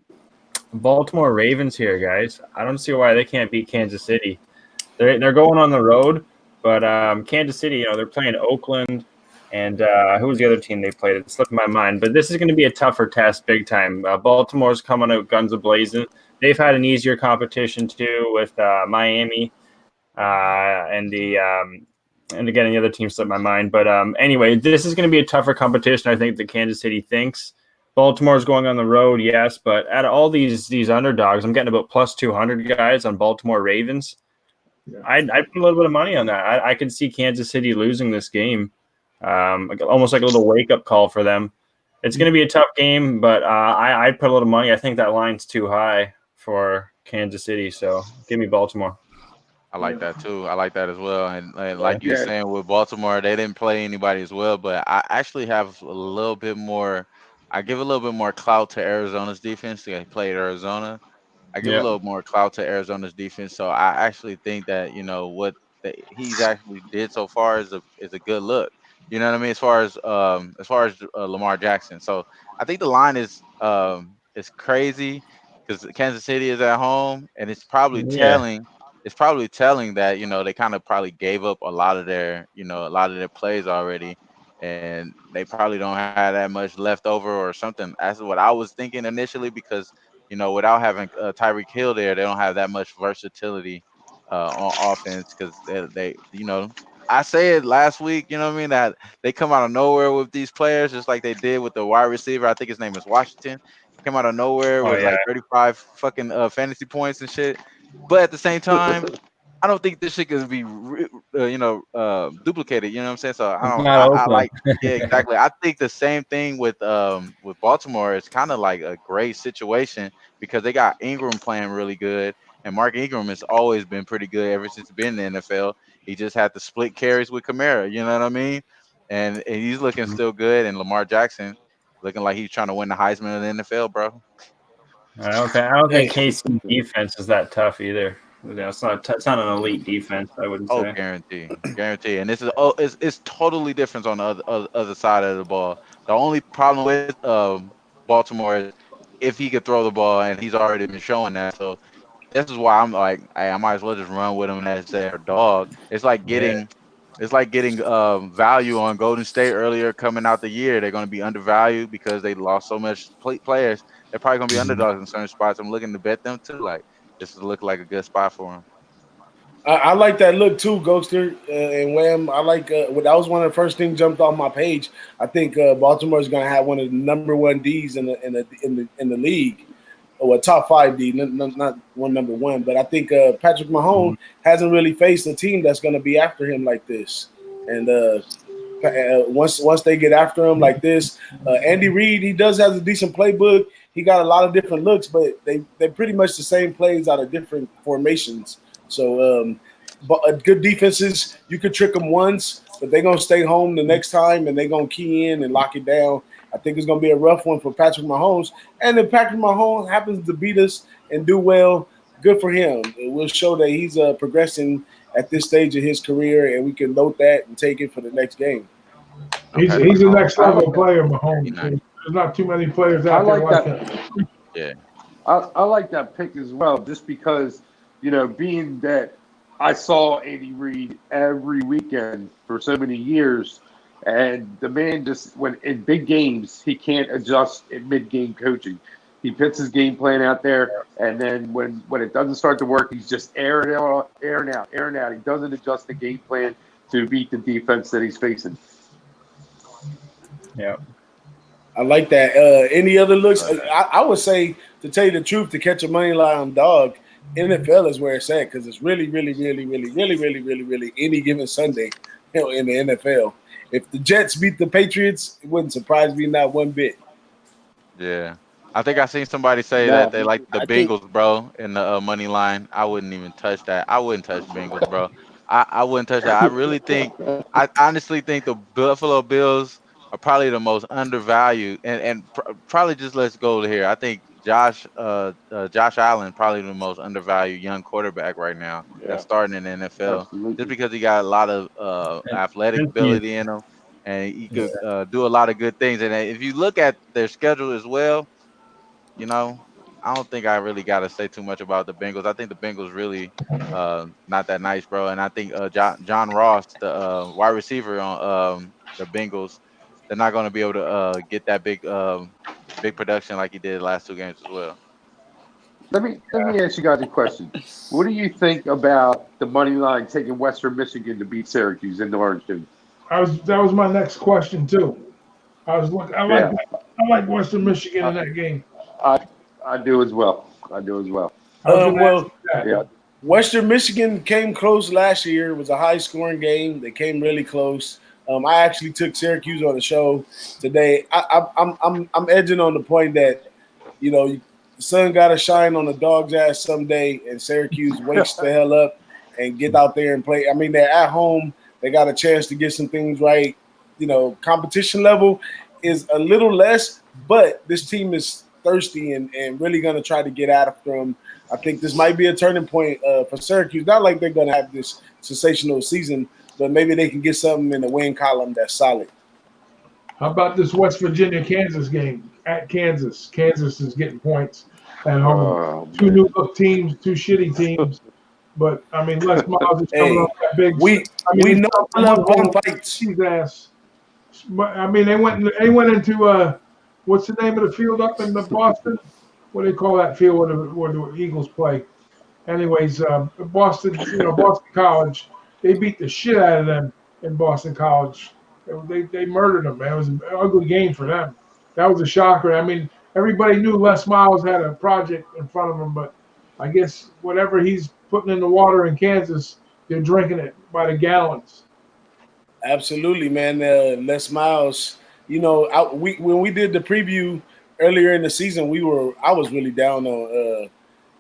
Baltimore Ravens here, guys. I don't see why they can't beat Kansas City. They're going on the road, but Kansas City, you know, they're playing Oakland, and who was the other team they played? It slipped my mind, but this is going to be a tougher test, big time. Baltimore's coming out guns a-blazing. They've had an easier competition too with Miami. And again, the other team slipped my mind. But anyway, this is going to be a tougher competition, I think, than Kansas City thinks. Baltimore's going on the road, yes, but out of all these underdogs, I'm getting about plus 200 guys on Baltimore Ravens. I'd put a little bit of money on that. I could see Kansas City losing this game. almost like a little wake up call for them. It's going to be a tough game, but I put a little money. I think that line's too high for Kansas City, so give me Baltimore. I like that too. I like that as well. And like you were saying with Baltimore, they didn't play anybody as well, but I actually have a little bit more. I give a little bit more clout to Arizona's defense. They played Arizona. I give a Yeah. little more clout to Arizona's defense. So I actually think that what he's actually did so far is a good look. You know what I mean? As far as Lamar Jackson. So I think the line is crazy because Kansas City is at home, and it's probably Yeah. telling. It's probably telling that they kind of probably gave up a lot of their plays already, and they probably don't have that much left over or something. That's what I was thinking initially because without having Tyreek Hill there, they don't have that much versatility on offense because I said last week, you know what I mean, that they come out of nowhere with these players, just like they did with the wide receiver. I think his name is Washington. Came out of nowhere Oh with yeah. like 35 fucking fantasy points and shit. But at the same time, I don't think this shit can be, duplicated. You know what I'm saying? So I It's don't. not I Oakland. like. Yeah, exactly. I think the same thing with Baltimore. It's kind of like a great situation because they got Ingram playing really good, and Mark Ingram has always been pretty good ever since he's been in the NFL. He just had to split carries with Kamara. You know what I mean? And he's looking still good, and Lamar Jackson looking like he's trying to win the Heisman of the NFL, bro. I don't think Hey, KC defense is that tough either. Yeah, it's not an elite defense, I wouldn't Oh, say. guarantee. And this is it's totally different on the other side of the ball. The only problem with Baltimore is if he could throw the ball, and he's already been showing that. So this is why I'm like, hey, I might as well just run with him as their dog. Yeah. It's like getting value on Golden State earlier coming out the year. They're going to be undervalued because they lost so much players. They're probably going to be underdogs in certain spots. I'm looking to bet them too. Like this would look like a good spot for them. I like that look too, Ghoster and Wham. I like that was one of the first things jumped off my page. I think Baltimore is going to have one of the number one Ds in the league, or a top five D, not one number one. But I think Patrick Mahomes hasn't really faced a team that's going to be after him like this. And once they get after him like this, Andy Reid, he does have a decent playbook. He got a lot of different looks, but they're pretty much the same plays out of different formations. So, but good defenses, you could trick them once, but they're gonna stay home the next time and they're gonna key in and lock it down. I think it's gonna be a rough one for Patrick Mahomes. And if Patrick Mahomes happens to beat us and do well, good for him. It will show that he's progressing at this stage of his career, and we can note that and take it for the next game. He's Okay, the Mahomes. next level player, He Mahomes. nice. There's not too many players I out there like like that. him. Yeah. I like that pick as well, just because, being that I saw Andy Reid every weekend for so many years, and the man just, when in big games, he can't adjust in mid-game coaching. He puts his game plan out there, and then when it doesn't start to work, he's just airing out. He doesn't adjust the game plan to beat the defense that he's facing. Yeah. I like that. Any other looks? I would say, to tell you the truth, to catch a money line dog, NFL is where it's at because it's really, really, really, really, really, really, really, really any given Sunday, in the NFL. If the Jets beat the Patriots, it wouldn't surprise me not one bit. Yeah. I think I seen somebody say that Now, they like the I think Bengals, bro, in the money line. I wouldn't even touch that. I wouldn't touch Bengals, bro. I wouldn't touch that. I honestly think the Buffalo Bills are probably the most undervalued, and probably just let's go to here. I think Josh Allen probably the most undervalued young quarterback right now that's yeah, starting in the NFL, just absolutely. because he got a lot of athletic Since he is- ability in him, and he yeah. could do a lot of good things. And if you look at their schedule as well, you know, I don't think I really got to say too much about the Bengals. I think the Bengals really not that nice, bro. And I think John Ross, the wide receiver on the Bengals, they're not going to be able to get that big production like he did the last two games as well. Let me ask you guys a question. What do you think about the money line taking Western Michigan to beat Syracuse in the Orange Juice? That was my next question too. Yeah, I like Western Michigan in I, that game. I do as well. I do as well. I was going to ask Well, you that. Yeah, Western Michigan came close last year. It was a high scoring game. They came really close. I actually took Syracuse on the show today. I'm edging on the point that, you know, the sun got to shine on the dog's ass someday, and Syracuse wakes the hell up and get out there and play. I mean, they're at home. They got a chance to get some things right. You know, competition level is a little less, but this team is thirsty and really going to try to get after them. I think this might be a turning point for Syracuse. Not like they're going to have this sensational season, but maybe they can get something in the win column that's solid. How about this West Virginia-Kansas game at Kansas? Kansas is getting points at home. Two new look teams, two shitty teams. But, I mean, Les Miles is coming off that big. We know I love bum fights. His ass. But, I mean, they went into what's the name of the field up in Boston? What do they call that field where the Eagles play? Anyways, Boston College, they beat the shit out of them in Boston College. They murdered them, man. It was an ugly game for them. That was a shocker. I mean, everybody knew Les Miles had a project in front of him, but I guess whatever he's putting in the water in Kansas, they're drinking it by the gallons. Absolutely, man. Les Miles, you know, when we did the preview earlier in the season, I was really down on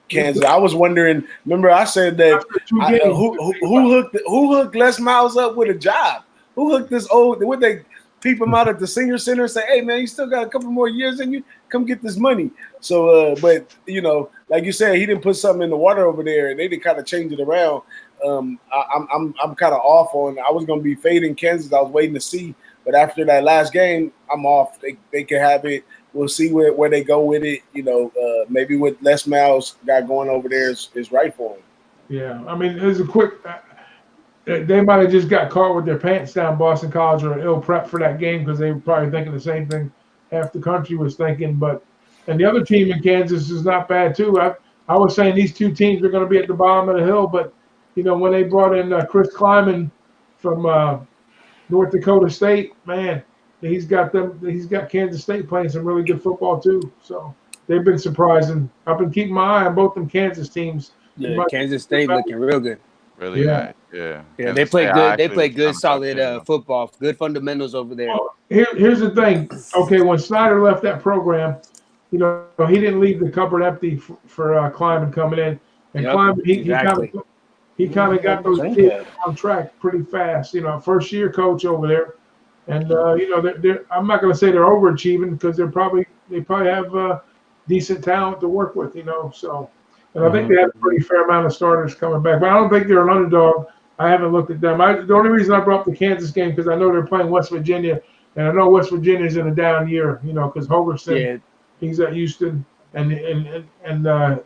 Kansas. I was wondering. Remember, I said that who hooked Les Miles up with a job? Who hooked this old? Would they peep him out at the senior center and say, "Hey, man, you still got a couple more years in you. Come get this money." So, but you know, like you said, he didn't put something in the water over there, and they did kind of change it around. I'm kind of off on. I was going to be fading Kansas. I was waiting to see, but after that last game, I'm off. They can have it. We'll see where they go with it. You know, maybe what Les Miles got going over there is right for him. Yeah, I mean, there's a quick. They might have just got caught with their pants down, Boston College, or ill prep for that game because they were probably thinking the same thing half the country was thinking. And the other team in Kansas is not bad too. I was saying these two teams are going to be at the bottom of the hill, but you know when they brought in Chris Kleiman from North Dakota State, man, he's got Kansas State playing some really good football too. So they've been surprising. I've been keeping my eye on both them Kansas teams. Yeah, Kansas State looking real good. Really nice. Yeah. Yeah, they play good. They play good, solid football. Good fundamentals over there. Well, here's the thing. Okay, when Snyder left that program, you know, he didn't leave the cupboard empty for Kleiman coming in. And Kleiman, he kind of got those kids on track pretty fast. You know, first year coach over there, and you know, I'm not going to say they're overachieving because they probably have decent talent to work with. You know, so. And I think they have a pretty fair amount of starters coming back. But I don't think they're an underdog. I haven't looked at them. The only reason I brought up the Kansas game because I know they're playing West Virginia. And I know West Virginia's in a down year, you know, because Hogerson, he's at Houston. And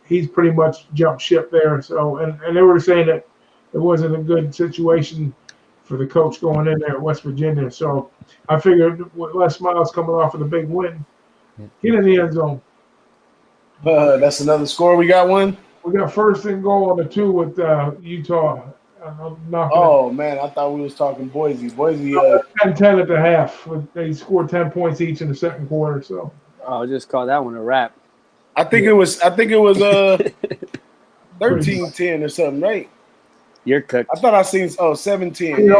he's pretty much jumped ship there. So, and they were saying that it wasn't a good situation for the coach going in there at West Virginia. So I figured with Les Miles coming off of the big win, get in the end zone. That's another score. We got one. We got first and goal on the 2 with Utah. Man, I thought we was talking Boise. 10-10 at the half. They scored 10 points each in the second quarter. So I'll just call that one a wrap. I think it was 13-10 or something, right? You're cooked. I thought I seen 17.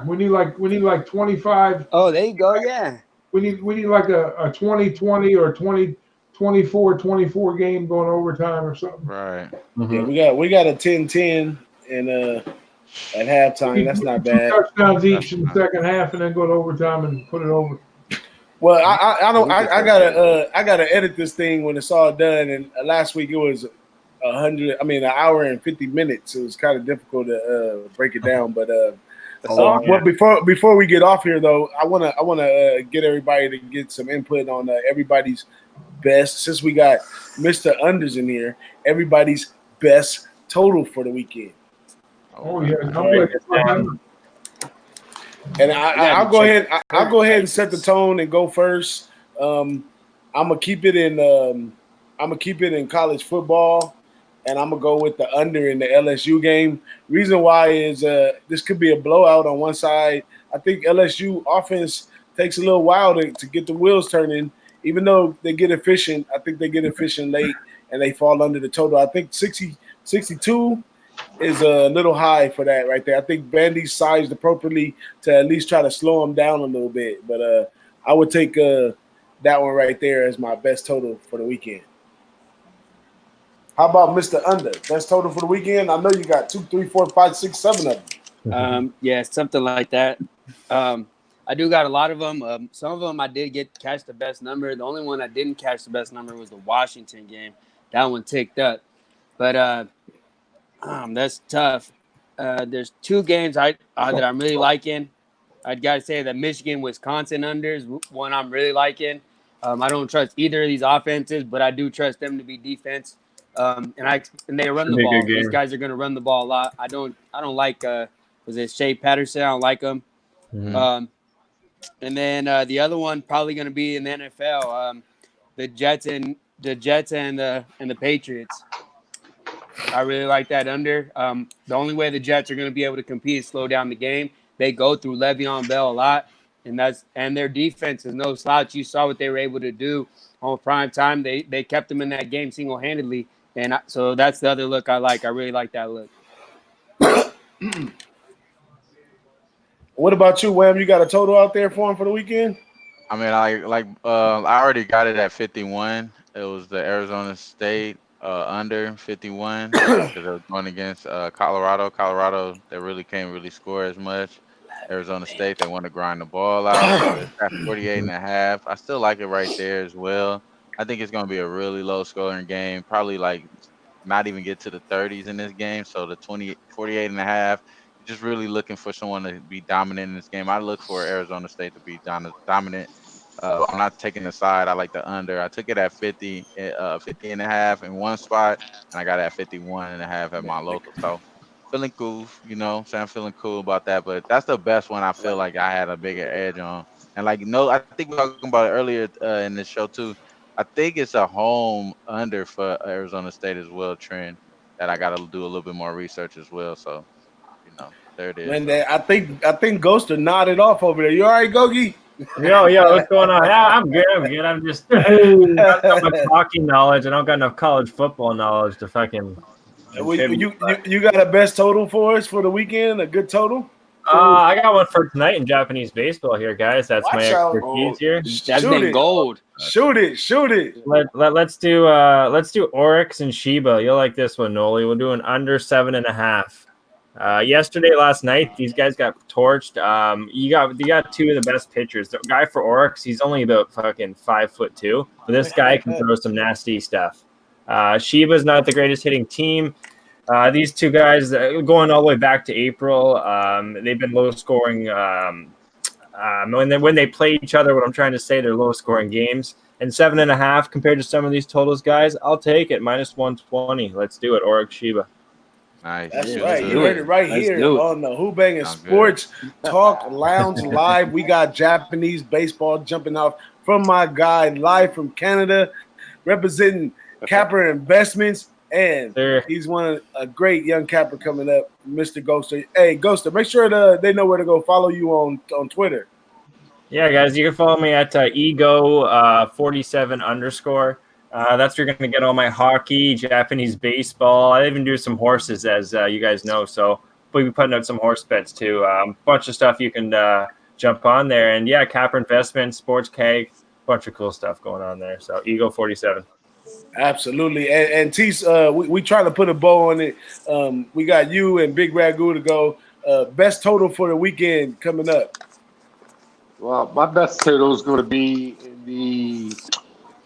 We need like 25. Oh, there you go. Yeah. We need like a 20-20 or 24 game going overtime or something. Right. Mm-hmm. Yeah, we got a 10-10 and at halftime. That's not bad. 2 touchdowns each in the second half, and then go to overtime and put it over. Well, I gotta edit this thing when it's all done. And last week it was an hour and 50 minutes. It was kind of difficult to break it down, but. Well, before we get off here, though, I wanna get everybody to get some input on everybody's best. Since we got Mr. Unders in here, everybody's best total for the weekend. Oh yeah, and I'll go ahead. I'll go ahead and set the tone and go first. I'm gonna keep it in college football. And I'm going to go with the under in the LSU game. Reason why is this could be a blowout on one side. I think LSU offense takes a little while to get the wheels turning. Even though they get efficient, I think they get efficient late and they fall under the total. I think 62 is a little high for that right there. I think Vandy's sized appropriately to at least try to slow him down a little bit. But I would take that one right there as my best total for the weekend. How about Mr. Under? Best total for the weekend? I know you got 2, 3, 4, 5, 6, 7 of them. Yeah, something like that. I do got a lot of them. Some of them I did catch the best number. The only one I didn't catch the best number was the Washington game. That one ticked up. But that's tough. There's 2 games that I'm really liking. I'd got to say that Michigan-Wisconsin under is one I'm really liking. I don't trust either of these offenses, but I do trust them to be defense. And they run the ball. These guys are going to run the ball a lot. I don't like was it Shea Patterson? I don't like him. Mhm. And then the other one probably going to be in the NFL. The Jets and the Patriots. I really like that under. The only way the Jets are going to be able to compete is slow down the game. They go through Le'Veon Bell a lot, and their defense is no slouch. You saw what they were able to do on prime time. They kept them in that game single-handedly, and so that's the other look I like. I really like that look. What about you, Wham? You got a total out there for him for the weekend? I mean, I already got it at 51. It was the Arizona State under 51 because they were going against Colorado. Colorado, they really can't really score as much. Arizona State, they want to grind the ball out. So it's at 48.5. I still like it right there as well. I think it's going to be a really low scoring game, probably like not even get to the 30s in this game. So the 48.5. Just really looking for someone to be dominant in this game. I look for Arizona State to be dominant. I'm not taking the side. I like the under. I took it at 50 and a half in one spot, and I got it at 51 and a half at my local. So feeling cool, so I'm feeling cool about that. But that's the best one I feel like I had a bigger edge on. And I think we were talking about it earlier in this show too. I think it's a home under for Arizona State as well, trend that I got to do a little bit more research as well. So, there it is. And I think Ghoster nodded off over there. You all right, Gogi? Yo, what's going on? Yeah, I'm good. I'm just I don't got much hockey knowledge. I don't got enough college football knowledge to fucking. You got a best total for us for the weekend? A good total? I got one for tonight in Japanese baseball here, guys. That's my expertise here. That's been gold. Shoot it. Let's do Oryx and Shiba. You'll like this one, Noli. We'll do an under 7.5. Last night, these guys got torched. You got 2 of the best pitchers. The guy for Oryx, he's only about fucking 5'2", but this guy can throw some nasty stuff. Shiba's not the greatest hitting team. These 2 guys going all the way back to April. They've been low scoring. When they play each other, what I'm trying to say, they're low scoring games. And 7.5 compared to some of these totals, guys, I'll take it. -120. Let's do it. Oryx Shiba. Nice. That's right. You heard it right here on the Who-Bangin Sports Talk Lounge Live. We got Japanese baseball jumping off from my guy live from Canada, representing Capper Investments. And he's a great young capper coming up, Mr. Ghoster. Hey, Ghoster, make sure they know where to go follow you on Twitter. Yeah, guys, you can follow me at ego47_. That's where you're going to get all my hockey, Japanese baseball. I even do some horses, as you guys know. So we'll be putting out some horse bets too. Bunch of stuff you can jump on there. And yeah, Capper Investments, Sports Keg, bunch of cool stuff going on there. So Ego47. Absolutely. And Tease, we try to put a bow on it. We got you and Big Ragoo to go. Best total for the weekend coming up. Well, my best total is going to be in the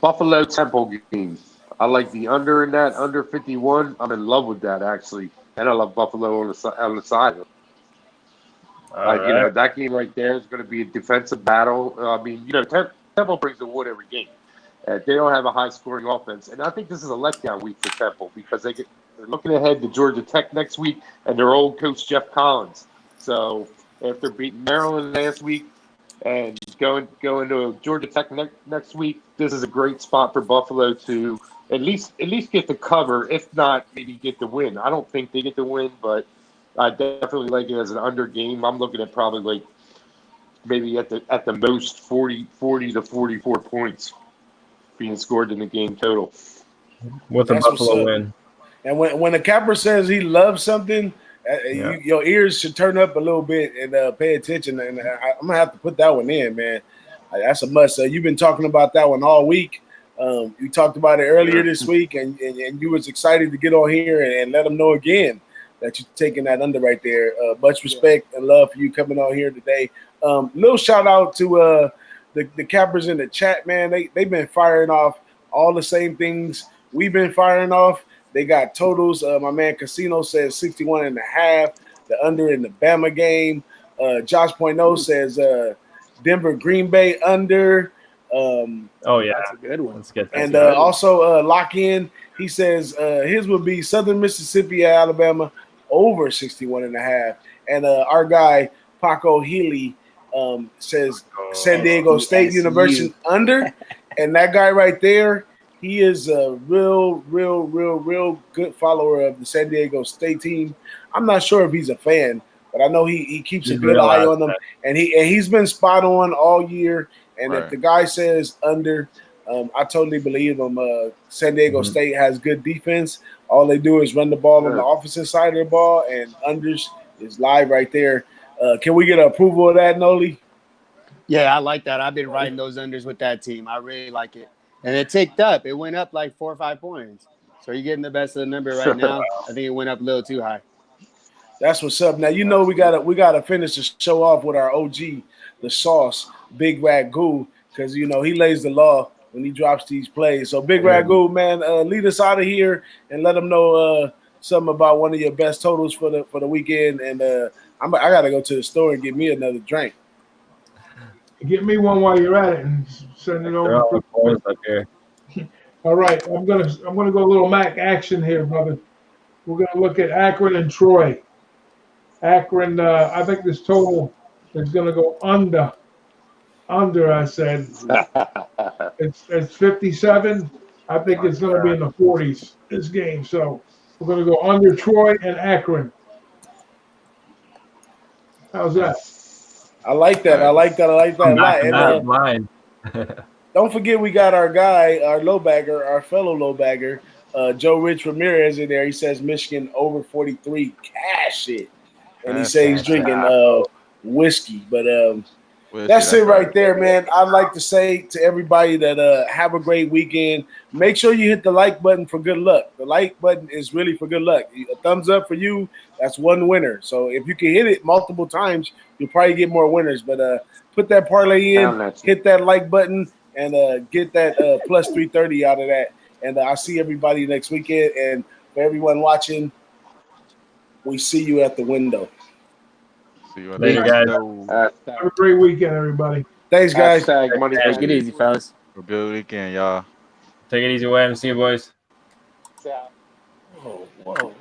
Buffalo Temple game. I like the under in that, under 51. I'm in love with that, actually. And I love Buffalo on the side. That game right there is going to be a defensive battle. I mean, Temple brings the wood every game. They don't have a high-scoring offense. And I think this is a letdown week for Temple because they're looking ahead to Georgia Tech next week and their old coach, Jeff Collins. So after beating Maryland last week and going to Georgia Tech next week, this is a great spot for Buffalo to at least get the cover, if not maybe get the win. I don't think they get the win, but I definitely like it as an under game. I'm looking at probably like maybe at the most 40 to 44 points being scored in the game total. With a Buffalo win. And when a capper says he loves something, your ears should turn up a little bit and pay attention. And I'm gonna have to put that one in, man. That's a must. You've been talking about that one all week. You talked about it earlier this week, and you was excited to get on here and let them know again that you're taking that under right there. Much respect and love for you coming on here today. Little shout out to the cappers in the chat, man. They've been firing off all the same things we've been firing off. They got totals. My man Casino says 61.5. The under in the Bama game. Josh Point O says Denver Green Bay under. Oh yeah, That's a good one. Let's get And also lock in. He says his would be Southern Mississippi at Alabama over 61.5. And our guy Paco Healy says San Diego State University under. And that guy right there, he is a real good follower of the San Diego State team. I'm not sure if he's a fan, but I know he keeps a good eye on them. And he's been spot on all year. And if the guy says under, I totally believe him. San Diego State has good defense. All they do is run the ball on the offensive side of the ball, and unders is live right there. Can we get approval of that, Noli? Yeah, I like that. I've been riding those unders with that team. I really like it. And it ticked up. It went up like 4 or 5 points. So you're getting the best of the number right now. I think it went up a little too high. That's what's up. Now we gotta finish the show off with our OG, the sauce, Big Ragoo, because he lays the law when he drops these plays. So Big Ragoo, man, lead us out of here and let them know something about one of your best totals for the weekend. And I gotta go to the store and get me another drink. Get me one while you're at it and send it over. Up here. All right, I'm gonna go a little MAC action here, brother. We're gonna look at Akron and Troy. Akron, I think this total is gonna go under. I said it's 57. I think it's gonna be in the 40s this game. So we're gonna go under Troy and Akron. How's that? I like that. I like that a lot. And mine. don't forget, we got our guy, our fellow low bagger, Joe Rich Ramirez in there. He says Michigan over 43. Cash it. And he says he's drinking whiskey. But that's it right there, man. I'd like to say to everybody that have a great weekend. Make sure you hit the like button for good luck. The like button is really for good luck. A thumbs up for you, that's one winner. So if you can hit it multiple times, you'll probably get more winners. But put that parlay in, hit that like button, and get that plus 330 out of that. And I'll see everybody next weekend. And for everyone watching, we see you at the window. See you Later, guys. Have a great weekend, everybody. Thanks, guys. Take it easy, fellas. Have a good weekend, y'all. Take it easy, Wham. See you, boys. Oh, whoa.